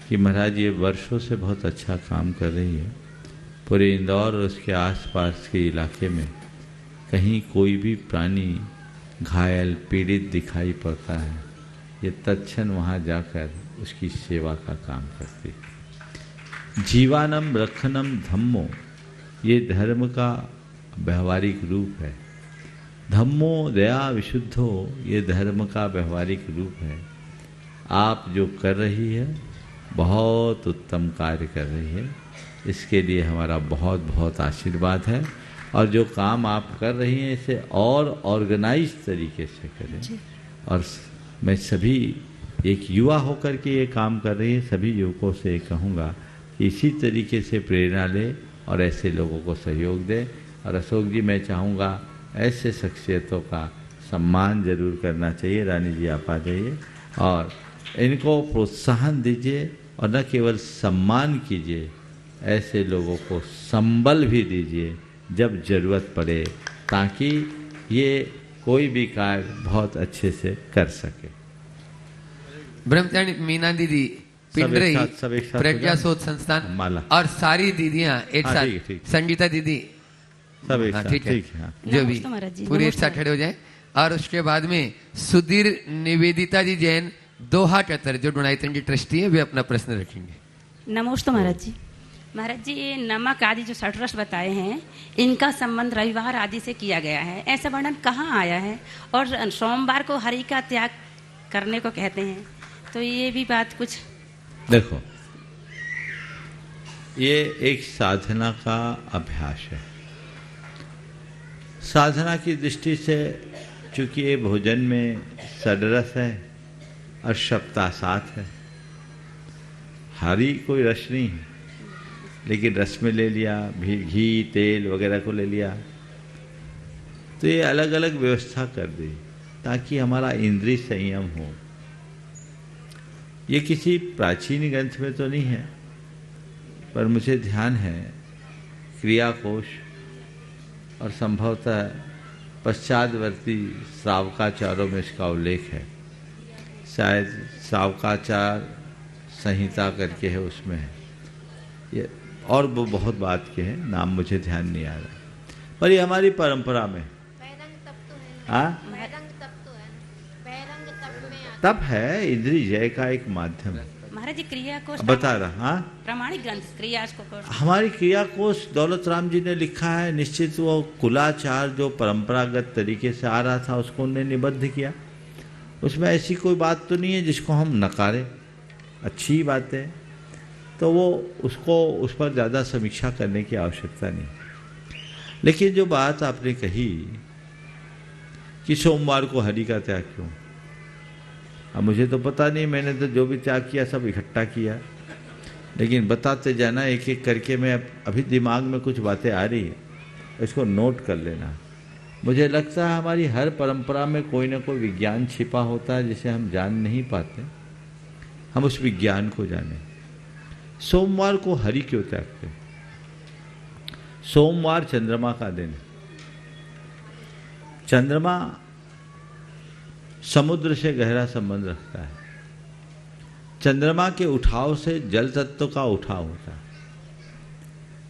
कि महाराज ये वर्षों से बहुत अच्छा काम कर रही है। पूरे इंदौर और उसके आसपास के इलाके में कहीं कोई भी प्राणी घायल पीड़ित दिखाई पड़ता है, ये तत्क्षण वहाँ जाकर उसकी सेवा का काम करती है। जीवानम रक्षणम धम्मो, ये धर्म का व्यवहारिक रूप है। धम्मो दया विशुद्धो, ये धर्म का व्यवहारिक रूप है। आप जो कर रही है बहुत उत्तम कार्य कर रही है, इसके लिए हमारा बहुत बहुत आशीर्वाद है। और जो काम आप कर रही हैं इसे और ऑर्गेनाइज तरीके से करें। और मैं सभी एक युवा होकर के ये काम कर रही है सभी युवकों से कहूँगा कि इसी तरीके से प्रेरणा लें और ऐसे लोगों को सहयोग दें। और अशोक जी, मैं चाहूँगा ऐसे शख्सियतों का सम्मान जरूर करना चाहिए। रानी जी आप आ जाइए और इनको प्रोत्साहन दीजिए और न केवल सम्मान कीजिए, ऐसे लोगों को संबल भी दीजिए जब जरूरत पड़े, ताकि ये कोई भी कार्य बहुत अच्छे से कर सके। ब्रह्मचारी मीना दीदी पिंडरई, प्रज्ञा शोध संस्थान माला, और सारी दीदियां एक साथ, संगीता दीदी सब एक साथ, ठीक है, जो भी पूरे एक साथ खड़े हो जाए। और उसके बाद में सुधीर निवेदिता जी जैन दोहा कतर, जो डोनाइतन की ट्रस्टी है, वे अपना प्रश्न रखेंगे। नमस्ते महाराज जी। महाराज जी, ये नमक आदि जो षटरस बताए हैं, इनका संबंध रविवार आदि से किया गया है, ऐसा वर्णन कहाँ आया है? और सोमवार को हरि का त्याग करने को कहते हैं, तो ये भी बात कुछ देखो। ये एक साधना का अभ्यास है। साधना की दृष्टि से चूंकि ये भोजन में षडरस है और सप्ताह साथ है, हरी कोई रस नहीं है, लेकिन रस में ले लिया, भी घी तेल वगैरह को ले लिया, तो ये अलग अलग व्यवस्था कर दी ताकि हमारा इंद्रिय संयम हो। ये किसी प्राचीन ग्रंथ में तो नहीं है, पर मुझे ध्यान है क्रियाकोश और संभवतः पश्चातवर्ती श्रावकाचारों में इसका उल्लेख है। शायद श्रावकाचार संहिता करके है, उसमें है ये, और वो बहुत बात के हैं, नाम मुझे ध्यान नहीं आ रहा, पर ये हमारी परंपरा में तप है, इंद्रिय जय का एक माध्यम है। महाराज जी, क्रिया कोश बता रहा, हाँ, प्रमाणिक ग्रंथ क्रिया कोश, हमारी क्रिया कोश दौलत राम जी ने लिखा है। निश्चित वो कुलाचार जो परंपरागत तरीके से आ रहा था उसको उन्होंने निबद्ध किया। उसमें ऐसी कोई बात तो नहीं है जिसको हम नकारें, अच्छी बात है, तो वो उसको उस पर ज़्यादा समीक्षा करने की आवश्यकता नहीं। लेकिन जो बात आपने कही कि सोमवार को हरि का त्याग क्यों, अब मुझे तो पता नहीं, मैंने तो जो भी त्याग किया सब इकट्ठा किया, लेकिन बताते जाना एक एक करके। मैं अभी दिमाग में कुछ बातें आ रही है, इसको नोट कर लेना। मुझे लगता है हमारी हर परंपरा में कोई ना कोई विज्ञान छिपा होता है जिसे हम जान नहीं पाते, हम उस विज्ञान को जाने। सोमवार को हरि क्यों त्यागते? सोमवार चंद्रमा का दिन है। चंद्रमा समुद्र से गहरा संबंध रखता है। चंद्रमा के उठाव से जल तत्व का उठाव होता है।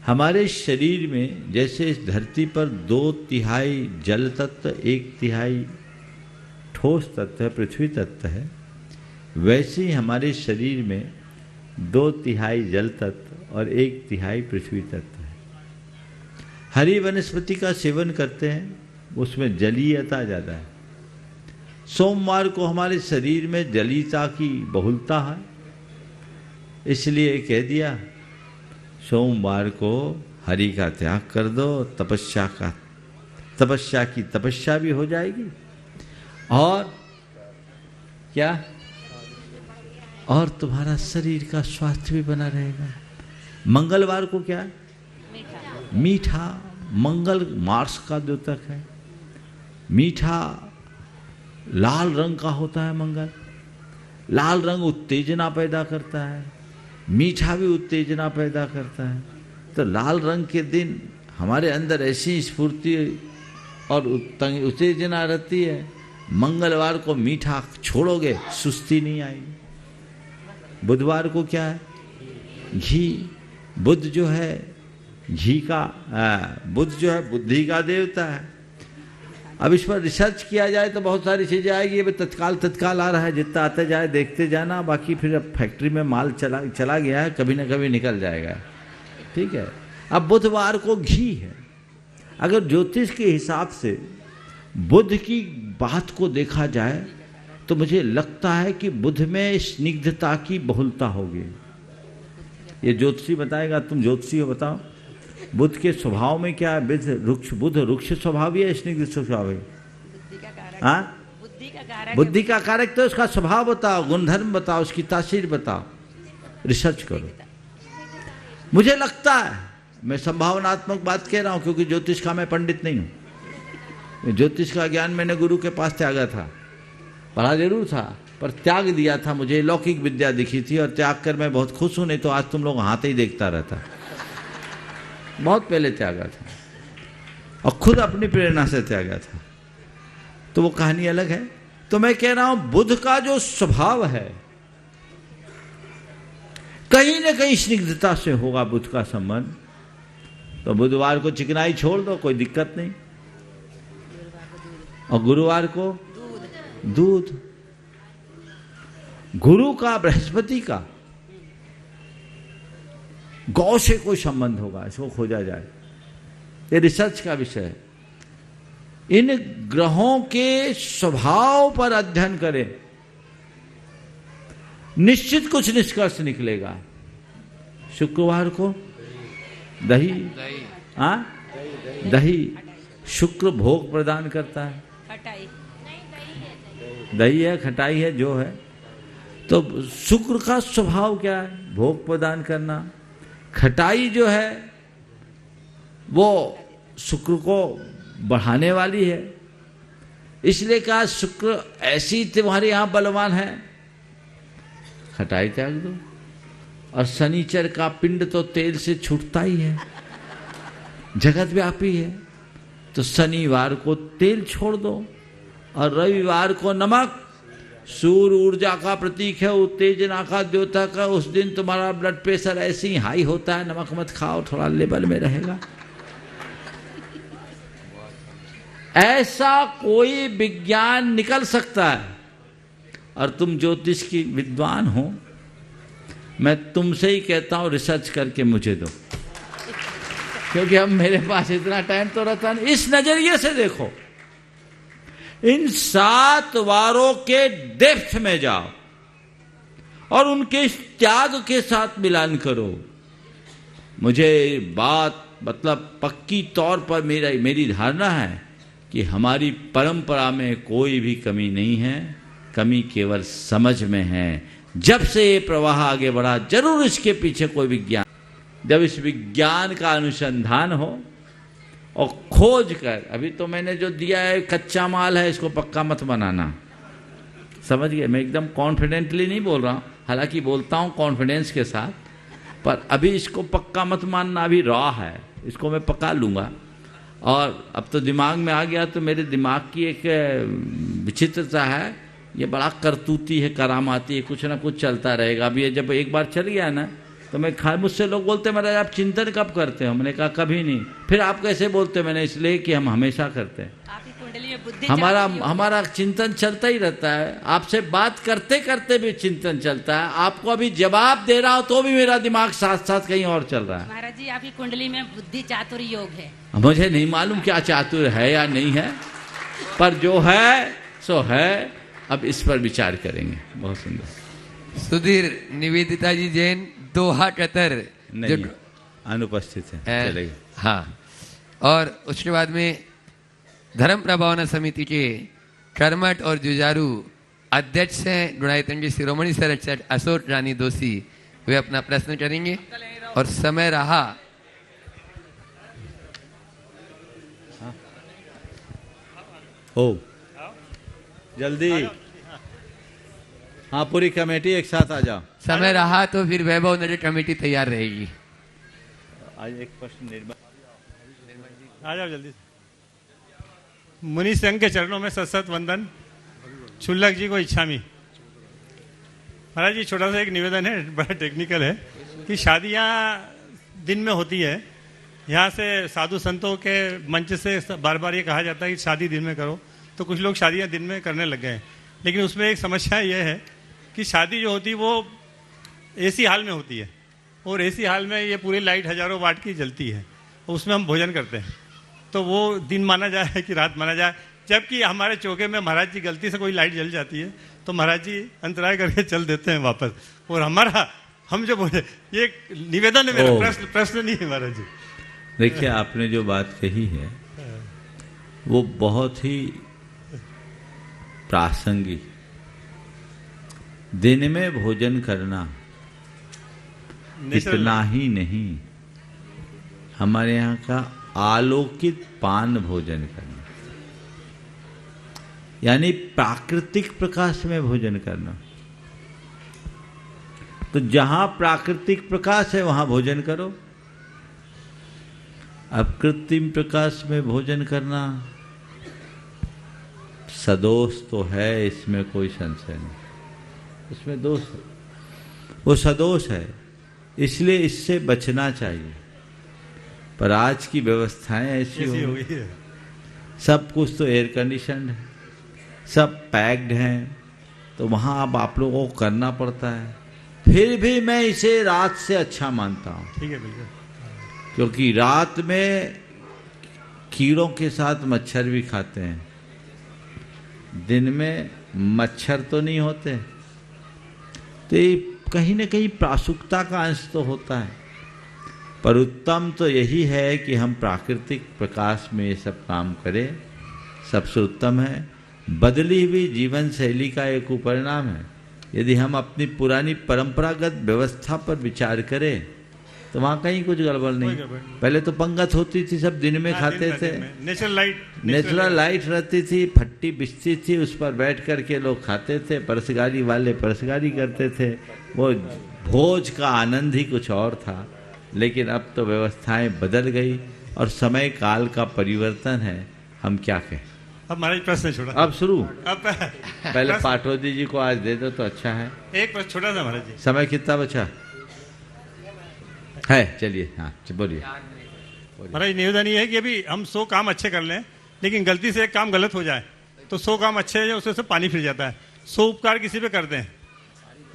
हमारे शरीर में जैसे इस धरती पर 2/3 जल तत्व 1/3 ठोस तत्व है, पृथ्वी तत्व है, वैसे ही हमारे शरीर में 2/3 जल तत्व और 1/3 पृथ्वी तत्व है। हरी वनस्पति का सेवन करते हैं, उसमें जलीयता ज़्यादा है। सोमवार को हमारे शरीर में जलीयता की बहुलता है, इसलिए कह दिया सोमवार को हरि का त्याग कर दो, तपस्या की तपस्या भी हो जाएगी और क्या, और तुम्हारा शरीर का स्वास्थ्य भी बना रहेगा। मंगलवार को क्या है? मीठा। मंगल मार्स का द्योतक है। मीठा लाल रंग का होता है। मंगल लाल रंग उत्तेजना पैदा करता है, मीठा भी उत्तेजना पैदा करता है। तो लाल रंग के दिन हमारे अंदर ऐसी स्फूर्ति और उत्तेजना रहती है। मंगलवार को मीठा छोड़ोगे, सुस्ती नहीं आएगी। बुधवार को क्या है? घी। बुध जो है घी का, बुध जो है बुद्धि का देवता है। अब इस पर रिसर्च किया जाए तो बहुत सारी चीज़ें आएगी। ये तत्काल आ रहा है, जितना आते जाए देखते जाना, बाकी फिर अब फैक्ट्री में माल चला गया है, कभी ना कभी निकल जाएगा। ठीक है। अब बुधवार को घी है। अगर ज्योतिष के हिसाब से बुध की बात को देखा जाए तो मुझे लगता है कि बुध में स्निग्धता की बहुलता होगी। ये ज्योतिषी बताएगा, तुम ज्योतिषी हो, बताओ बुध के स्वभाव में क्या है? बुध रुक्ष स्वभाव है, स्निग्ध स्वभाव है? बुद्धि का कारक। तो उसका स्वभाव बताओ, गुणधर्म बताओ, उसकी तासीर बताओ, रिसर्च करो। मुझे लगता है, मैं संभावनात्मक बात कह रहा हूं क्योंकि ज्योतिष का मैं पंडित नहीं हूं। ज्योतिष का ज्ञान मैंने गुरु के पास त्यागा था, पढ़ा जरूर था पर त्याग दिया था। मुझे लौकिक विद्या दिखी थी और त्याग कर मैं बहुत खुश हूं, नहीं तो आज तुम लोग हाथ ही देखता रहता। बहुत पहले त्यागा था और खुद अपनी प्रेरणा से त्यागा था, तो वो कहानी अलग है। तो मैं कह रहा हूं बुध का जो स्वभाव है कहीं ना कहीं स्निग्धता से होगा बुध का संबंध। तो बुधवार को चिकनाई छोड़ दो, कोई दिक्कत नहीं। और गुरुवार को दूध। गुरु का, बृहस्पति का गौ से कोई संबंध होगा, इसको खोजा जाए। ये रिसर्च का विषय है। इन ग्रहों के स्वभाव पर अध्ययन करें, निश्चित कुछ निष्कर्ष निकलेगा। शुक्रवार को दही। दही। शुक्र भोग प्रदान करता है। दही है, खटाई है, जो है। तो शुक्र का स्वभाव क्या है? भोग प्रदान करना। खटाई जो है वो शुक्र को बढ़ाने वाली है, इसलिए कहा शुक्र ऐसी तुम्हारे यहां बलवान है, खटाई त्याग दो। और शनिचर का पिंड तो तेल से छूटता ही है, जगत व्यापी है, तो शनिवार को तेल छोड़ दो। और रविवार को नमक, सूर्य ऊर्जा का प्रतीक है, उत्तेजना का द्योतक है। उस दिन तुम्हारा ब्लड प्रेशर ऐसे ही हाई होता है, नमक मत खाओ, थोड़ा लेवल में रहेगा। ऐसा कोई विज्ञान निकल सकता है। और तुम ज्योतिष की विद्वान हो, मैं तुमसे ही कहता हूं रिसर्च करके मुझे दो, क्योंकि अब मेरे पास इतना टाइम तो रहता नहीं। इस नजरिए से देखो, इन 7 वारों के डेप्थ में जाओ और उनके त्याग के साथ मिलान करो। मुझे बात मतलब पक्की तौर पर मेरी धारणा है कि हमारी परंपरा में कोई भी कमी नहीं है, कमी केवल समझ में है। जब से ये प्रवाह आगे बढ़ा, जरूर इसके पीछे कोई विज्ञान। जब इस विज्ञान का अनुसंधान हो और खोज कर, अभी तो मैंने जो दिया है कच्चा माल है, इसको पक्का मत बनाना, समझ गए? मैं एकदम कॉन्फिडेंटली नहीं बोल रहा हूँ, हालांकि बोलता हूँ कॉन्फिडेंस के साथ, पर अभी इसको पक्का मत मानना, अभी रॉ है, इसको मैं पका लूँगा। और अब तो दिमाग में आ गया, तो मेरे दिमाग की एक विचित्रता है, ये बड़ा करतूती है, करामाती है, कुछ ना कुछ चलता रहेगा। अब ये जब एक बार चल गया ना, तो मैं मुझसे लोग बोलते महाराज आप चिंतन कब करते हो? मैंने कहा कभी नहीं। फिर आप कैसे बोलते हो? मैंने इसलिए कि हम हमेशा करते हैं। हमारा चिंतन चलता ही रहता है। आपसे बात करते करते भी चिंतन चलता है। आपको अभी जवाब दे रहा हो तो भी मेरा दिमाग साथ साथ कहीं और चल रहा है। महाराज जी आपकी कुंडली में बुद्धि चातुर्य योग है। मुझे नहीं मालूम क्या चातुर्य है या नहीं है, पर जो है सो है। अब इस पर विचार करेंगे। बहुत सुंदर। सुधीर निवेदिता जी जैन दोहा कतर नहीं अनुपस्थित है, चलेगा। हाँ, और उसके बाद में धर्म प्रभावना समिति के कर्मठ और जुझारू अध्यक्ष हैं गुणायतन शिरोमणि संरक्षक अशोक रानी दोषी। वे अपना प्रश्न करेंगे और समय रहा हो जल्दी। हाँ, पूरी कमेटी एक साथ आ जाओ। समय रहा तो फिर वैभव नगर कमेटी तैयार रहेगी। आज एक प्रश्न निर्मल आ जाओ जल्दी। मुनि संघ के चरणों में सत वंदन। क्षुल्लक जी को इच्छामी। महाराज जी छोटा सा एक निवेदन है, बड़ा टेक्निकल है, कि शादियां दिन में होती है। यहाँ से साधु संतों के मंच से बार बार ये कहा जाता है कि शादी दिन में करो, तो कुछ लोग शादियां दिन में करने लग गए हैं। लेकिन उसमें एक समस्या यह है कि शादी जो होती है वो एसी हाल में होती है, और एसी हाल में ये पूरी लाइट हजारों वाट की जलती है, उसमें हम भोजन करते हैं। तो वो दिन माना जाए कि रात माना जाए? जबकि हमारे चौके में महाराज जी गलती से कोई लाइट जल जाती है तो महाराज जी अंतराय करके चल देते हैं वापस। और हमारा हम जो बोले ये निवेदन है मेरा, प्रश्न नहीं है महाराज जी। देखिए, आपने जो बात कही है वो बहुत ही प्रासंगिक। दिन में भोजन करना इतना ही नहीं, हमारे यहाँ का आलोकित पान भोजन करना, यानी प्राकृतिक प्रकाश में भोजन करना। तो जहां प्राकृतिक प्रकाश है वहां भोजन करो। अब कृत्रिम प्रकाश में भोजन करना सदोष तो है, इसमें कोई संशय नहीं, उसमें दोष है, वो सदोष है, इसलिए इससे बचना चाहिए। पर आज की व्यवस्थाएं ऐसी हो गई है, सब कुछ तो एयर कंडीशनड है, सब पैक्ड हैं, तो वहाँ अब आप लोगों को करना पड़ता है। फिर भी मैं इसे रात से अच्छा मानता हूँ। ठीक है, बिल्कुल। क्योंकि रात में कीड़ों के साथ मच्छर भी खाते हैं, दिन में मच्छर तो नहीं होते। तो ये कहीं न कहीं प्रासुकता का अंश तो होता है, पर उत्तम तो यही है कि हम प्राकृतिक प्रकाश में ये सब काम करें, सबसे उत्तम है। बदली हुई जीवन शैली का एक उपरिणाम है। यदि हम अपनी पुरानी परंपरागत व्यवस्था पर विचार करें तो वहाँ कहीं कुछ गड़बड़ नहीं। पहले तो पंगत होती थी, सब दिन में खाते थे, नेचुरल लाइट रहती थी, फट्टी बिछती थी, उस पर बैठ कर के लोग खाते थे, परसगारी वाले परसगारी करते थे, वो भोज का आनंद ही कुछ और था। लेकिन अब तो व्यवस्थाएं बदल गई और समय काल का परिवर्तन है, हम क्या कहें। अब महाराज प्रश्न छोड़ा, अब शुरू। अब पहले पाटोदी जी को आज दे दो तो अच्छा है। एक प्रश्न छोटा सा महाराज जी। समय कितना बचा है? चलिए, हाँ बोलिए। महाराज निवेदन ये है कि अभी हम 100 काम अच्छे कर लें, लेकिन गलती से एक काम गलत हो जाए तो 100 काम अच्छे हैं, उसमें से पानी फिर जाता है। 100 उपकार किसी पे करते हैं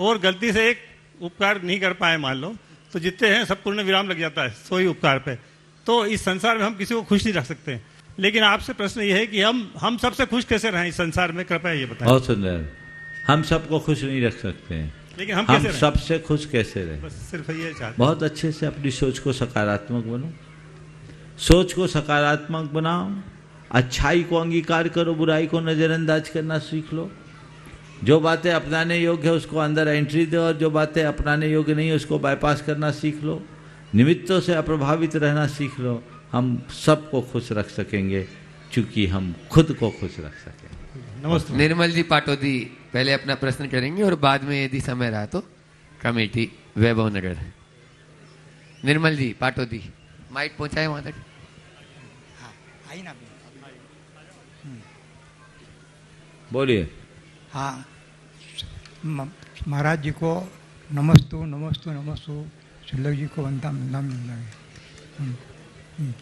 और गलती से एक उपकार नहीं कर पाए मान लो, तो जितने हैं सब पूर्ण विराम लग जाता है 100 ही उपकार पे। तो इस संसार में हम किसी को खुश नहीं रख सकते। लेकिन आपसे प्रश्न ये है कि हम सबसे खुश कैसे रहें इस संसार में, कृपया ये बताएं। बहुत सुंदर। हम सबको खुश नहीं रख सकते हैं, लेकिन हम सबसे खुश कैसे रहें? सिर्फ ये चाहते। बहुत अच्छे से अपनी सोच को सकारात्मक बनो, सोच को सकारात्मक बनाओ, अच्छाई को अंगीकार करो, बुराई को नजरअंदाज करना सीख लो। जो बातें अपनाने योग्य है उसको अंदर एंट्री दो, और जो बातें अपनाने योग्य नहीं है उसको बाईपास करना सीख लो। निमित्तों से अप्रभावित रहना सीख लो। हम सबको खुश रख सकेंगे क्योंकि हम खुद को खुश रख सकेंगे। नमस्ते। निर्मल जी पाटोदी पहले अपना प्रश्न करेंगे और बाद में यदि समय रहा तो कमेटी वैभव नगर। निर्मल जी पाटोदी, माइक पहुंचाए वहां तक। आई ना बोलिए। हाँ, महाराज जी को नमस्तु नमस्तु नमस्तु, शुल्लक जी को वंदना मिलना मिल लगे।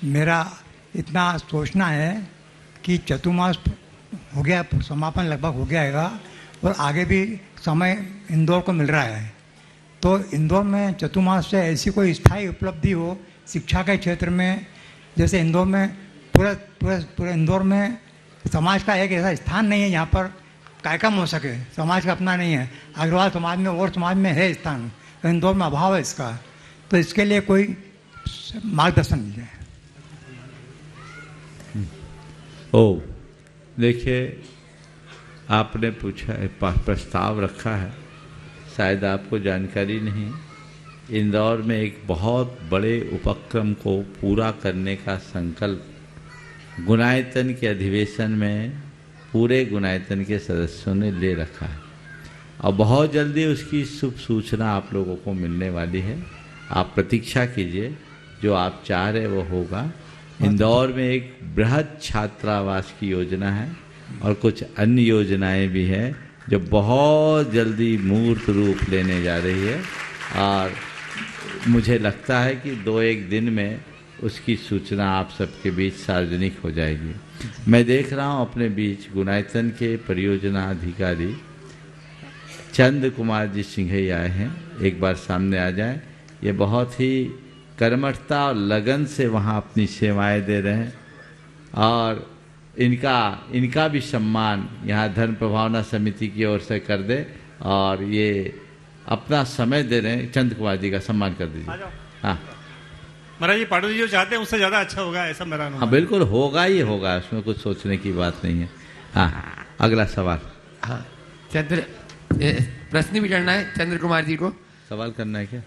मेरा इतना सोचना है कि चतुर्मास हो गया, समापन लगभग हो गया है और आगे भी समय इंदौर को मिल रहा है, तो इंदौर में चतुर्मास से ऐसी कोई स्थायी उपलब्धि हो शिक्षा के क्षेत्र में, जैसे इंदौर में पूरे इंदौर में समाज का एक ऐसा स्थान नहीं है यहाँ पर कार्यक्रम हो सके, समाज का अपना नहीं है। अग्रवाल समाज में और समाज में है स्थान, तो इंदौर में अभाव है इसका, तो इसके लिए कोई मार्गदर्शन मिल जाए। ओ देखिए, आपने पूछा है, प्रस्ताव रखा है, शायद आपको जानकारी नहीं, इंदौर में एक बहुत बड़े उपक्रम को पूरा करने का संकल्प गुणायतन के अधिवेशन में पूरे गुणायतन के सदस्यों ने ले रखा है और बहुत जल्दी उसकी शुभ सूचना आप लोगों को मिलने वाली है। आप प्रतीक्षा कीजिए, जो आप चाह रहे वो होगा। इंदौर में एक बृहद छात्रावास की योजना है और कुछ अन्य योजनाएं भी हैं जो बहुत जल्दी मूर्त रूप लेने जा रही है और मुझे लगता है कि 2-1 दिन में उसकी सूचना आप सबके बीच सार्वजनिक हो जाएगी। मैं देख रहा हूँ अपने बीच गुणायतन के परियोजना अधिकारी चंद कुमार जी सिंघई आए हैं, एक बार सामने आ जाएं। ये बहुत ही कर्मठता और लगन से वहाँ अपनी सेवाएं दे रहे हैं और इनका भी सम्मान यहाँ धर्म प्रभावना समिति की ओर से कर दे और ये अपना समय दे रहे हैं। चंद कुमार जी का सम्मान कर दीजिए। हाँ महाराज जी, पाटू जी जो चाहते हैं उससे ज़्यादा अच्छा होगा, ऐसा मेरा अनुमान। हाँ बिल्कुल होगा ही होगा, उसमें कुछ सोचने की बात नहीं है। हाँ अगला सवाल। हाँ प्रश्न भी करना है चंद्र कुमार जी को। सवाल करना है क्या?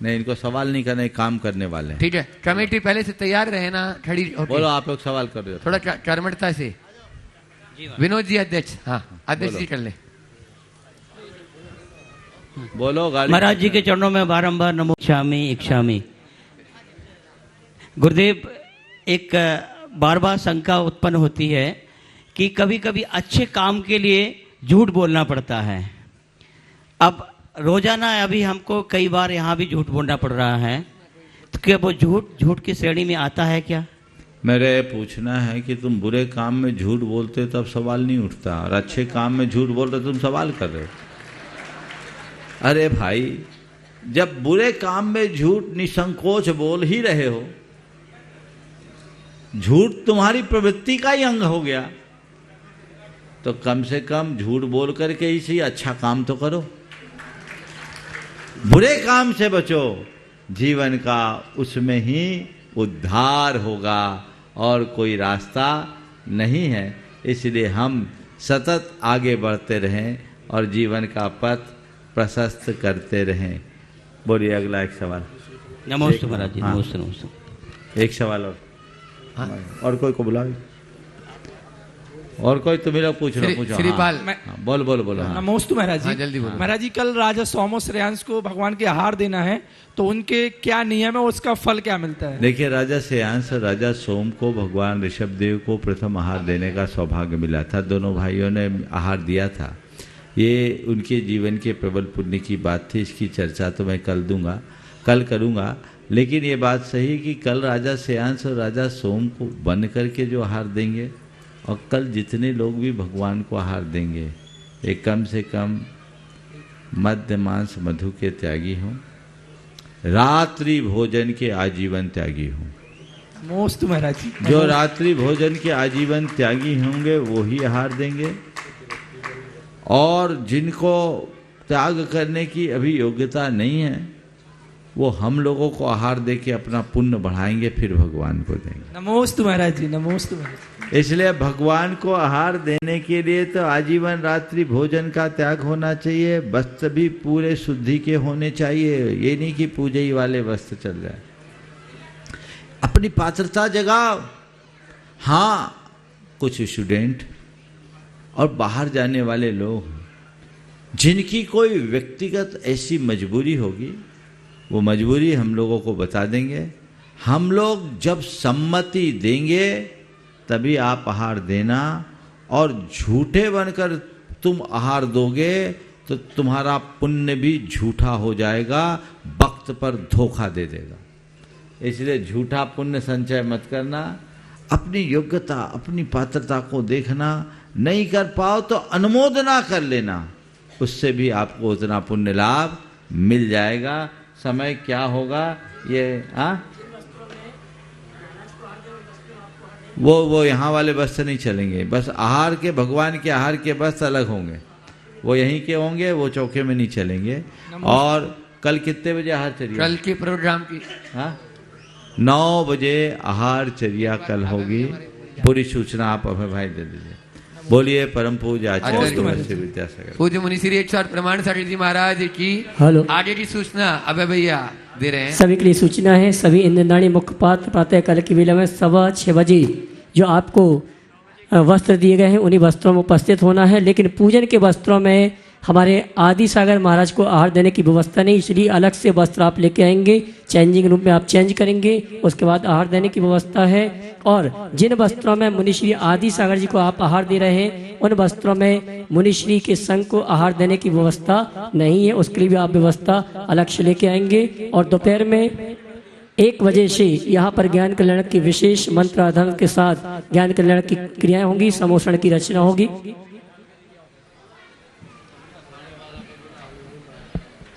नहीं, इनको सवाल नहीं करना है, काम करने वाले हैं। ठीक है, कमेटी पहले से तैयार रहे ना, खड़ी होके। बोलो आप लोग सवाल कर रहे हो थोड़ा कर्मठता से। विनोद जी अध्यक्ष। हाँ अध्यक्ष जी कर ले। बोलो गाड़ी। महाराज जी के चरणों में बारंबार नमो इच्छामि इच्छामि। गुरुदेव, एक बार बार शंका उत्पन्न होती है कि कभी कभी अच्छे काम के लिए झूठ बोलना पड़ता है। अब रोजाना अभी हमको कई बार यहाँ भी झूठ बोलना पड़ रहा है, तो क्या वो झूठ की श्रेणी में आता है क्या? मेरे पूछना है कि तुम बुरे काम में झूठ बोलते तब सवाल नहीं उठता और अच्छे काम में झूठ बोल रहे तुम सवाल कर रहे हो। अरे भाई, जब बुरे काम में झूठ निसंकोच बोल ही रहे हो, झूठ तुम्हारी प्रवृत्ति का ही अंग हो गया, तो कम से कम झूठ बोल करके ही सही अच्छा काम तो करो। बुरे काम से बचो, जीवन का उसमें ही उद्धार होगा और कोई रास्ता नहीं है। इसलिए हम सतत आगे बढ़ते रहें और जीवन का पथ प्रशस्त करते रहें। बोलिए अगला एक सवाल। नमस्ते महाराज जी। हाँ, नमस्ते। एक सवाल और कोई को बुलाओ, और कोई तुम्हें लोग पूछ रहे पूछो। श्रीपाल। बोल हाँ। नमोस्तु महाराज जी। जल्दी बोलो महाराज जी, कल राजा सोमो श्रेयांश को भगवान के आहार देना है, तो उनके क्या नियम है और उसका फल क्या मिलता है? देखिए, राजा श्रेयांश और राजा सोम को भगवान ऋषभ देव को प्रथम आहार देने का सौभाग्य मिला था। दोनों भाइयों ने आहार दिया था। ये उनके जीवन के प्रबल पुण्य की बात थी। इसकी चर्चा तो मैं कल करूँगा। लेकिन ये बात सही है कि कल राजा श्रेयांश और राजा सोम को बन करके जो आहार देंगे और कल जितने लोग भी भगवान को आहार देंगे, ये कम से कम मध्य मांस मधु के त्यागी हों, रात्रि भोजन के आजीवन त्यागी हों। नमोस्तु महाराज जी। जो रात्रि भोजन के आजीवन त्यागी होंगे वो ही आहार देंगे, और जिनको त्याग करने की अभी योग्यता नहीं है वो हम लोगों को आहार दे के अपना पुण्य बढ़ाएंगे, फिर भगवान को देंगे। नमोस्तु महाराज जी। नमोस्तु महाराज। इसलिए भगवान को आहार देने के लिए तो आजीवन रात्रि भोजन का त्याग होना चाहिए। वस्त्र भी पूरे शुद्धि के होने चाहिए, ये नहीं कि पूजई वाले वस्त्र चल जाए। अपनी पात्रता जगाओ। हाँ, कुछ स्टूडेंट और बाहर जाने वाले लोग जिनकी कोई व्यक्तिगत ऐसी मजबूरी होगी, वो मजबूरी हम लोगों को बता देंगे। हम लोग जब सम्मति देंगे तभी आप आहार देना, और झूठे बनकर तुम आहार दोगे तो तुम्हारा पुण्य भी झूठा हो जाएगा। वक्त वक्त पर धोखा दे देगा। इसलिए झूठा पुण्य संचय मत करना, अपनी योग्यता अपनी पात्रता को देखना, नहीं कर पाओ तो अनुमोदना कर लेना, उससे भी आपको उतना पुण्य लाभ मिल जाएगा। समय क्या होगा ये वो यहाँ वाले वस्त्र नहीं चलेंगे, बस आहार के, भगवान के आहार के वस्त्र अलग होंगे, वो यहीं के होंगे, वो चौके में नहीं चलेंगे। और कल कितने बजे आहार चर्या? कल के प्रोग्राम की 9 बजे आहार चर्या कल होगी। पूरी सूचना आप अभय भाई दे दीजिए। बोलिए परम पूज्य आचार्य महर्षि विद्यासागर पूज्य मुनि श्री 108 प्रमाण सागर जी महाराज की। हेलो, आगे की सूचना अभय भैया दे रहे हैं। सभी के लिए सूचना है, सभी इंद्रदानी मुख्य पात्र प्रातः काल की वेला में 6:15 बजे जो आपको वस्त्र दिए गए हैं उन्हीं वस्त्रों में उपस्थित होना है। लेकिन पूजन के वस्त्रों में हमारे आदि सागर महाराज को आहार देने की व्यवस्था नहीं, इसलिए अलग से वस्त्र आप लेके आएंगे, चेंजिंग रूम में आप चेंज करेंगे, उसके बाद आहार देने की व्यवस्था है। और जिन वस्त्रों में मुनिश्री आदि सागर जी को आप आहार दे रहे हैं उन वस्त्रों में मुनिश्री के संघ को आहार देने की व्यवस्था नहीं है, उसके लिए भी आप व्यवस्था अलग से लेके आएंगे। और दोपहर में 1 बजे से यहाँ पर ज्ञान कल्याण की विशेष मंत्र आधार के साथ ज्ञान कल्याण की क्रियाएं होंगी, समोषण की रचना होगी।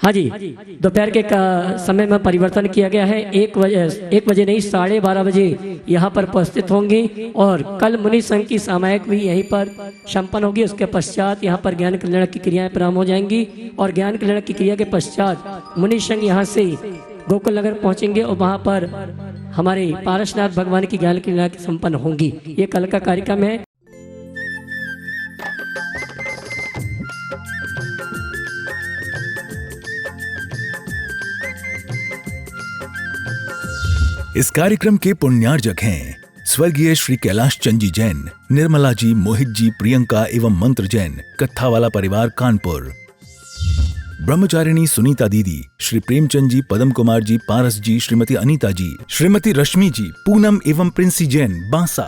हाँ जी, दोपहर के समय में परिवर्तन किया गया है। 1 बजे नहीं 12:30 बजे यहाँ पर उपस्थित होंगे। और कल मुनि संघ की सामायिक भी यहीं पर संपन्न होगी। उसके पश्चात यहाँ पर ज्ञान कल्याण की क्रियाएं प्रारंभ हो जाएंगी। और ज्ञान कल्याण की क्रिया के पश्चात मुनि संघ यहाँ से गोकुल नगर पहुँचेंगे और वहाँ पर हमारे पारसनाथ भगवान की ज्ञान कल्याण संपन्न होंगी। ये कल का कार्यक्रम है। इस कार्यक्रम के पुण्यार्जक हैं स्वर्गीय श्री कैलाश चंद जी जैन, निर्मला जी, मोहित जी, प्रियंका एवं मंत्र जैन, कत्थावाला परिवार कानपुर। ब्रह्मचारिणी सुनीता दीदी, श्री प्रेमचंद जी, पदम कुमार जी, पारस जी, श्रीमती अनीता जी, श्रीमती रश्मि जी, पूनम एवं प्रिंसी जैन, बांसा।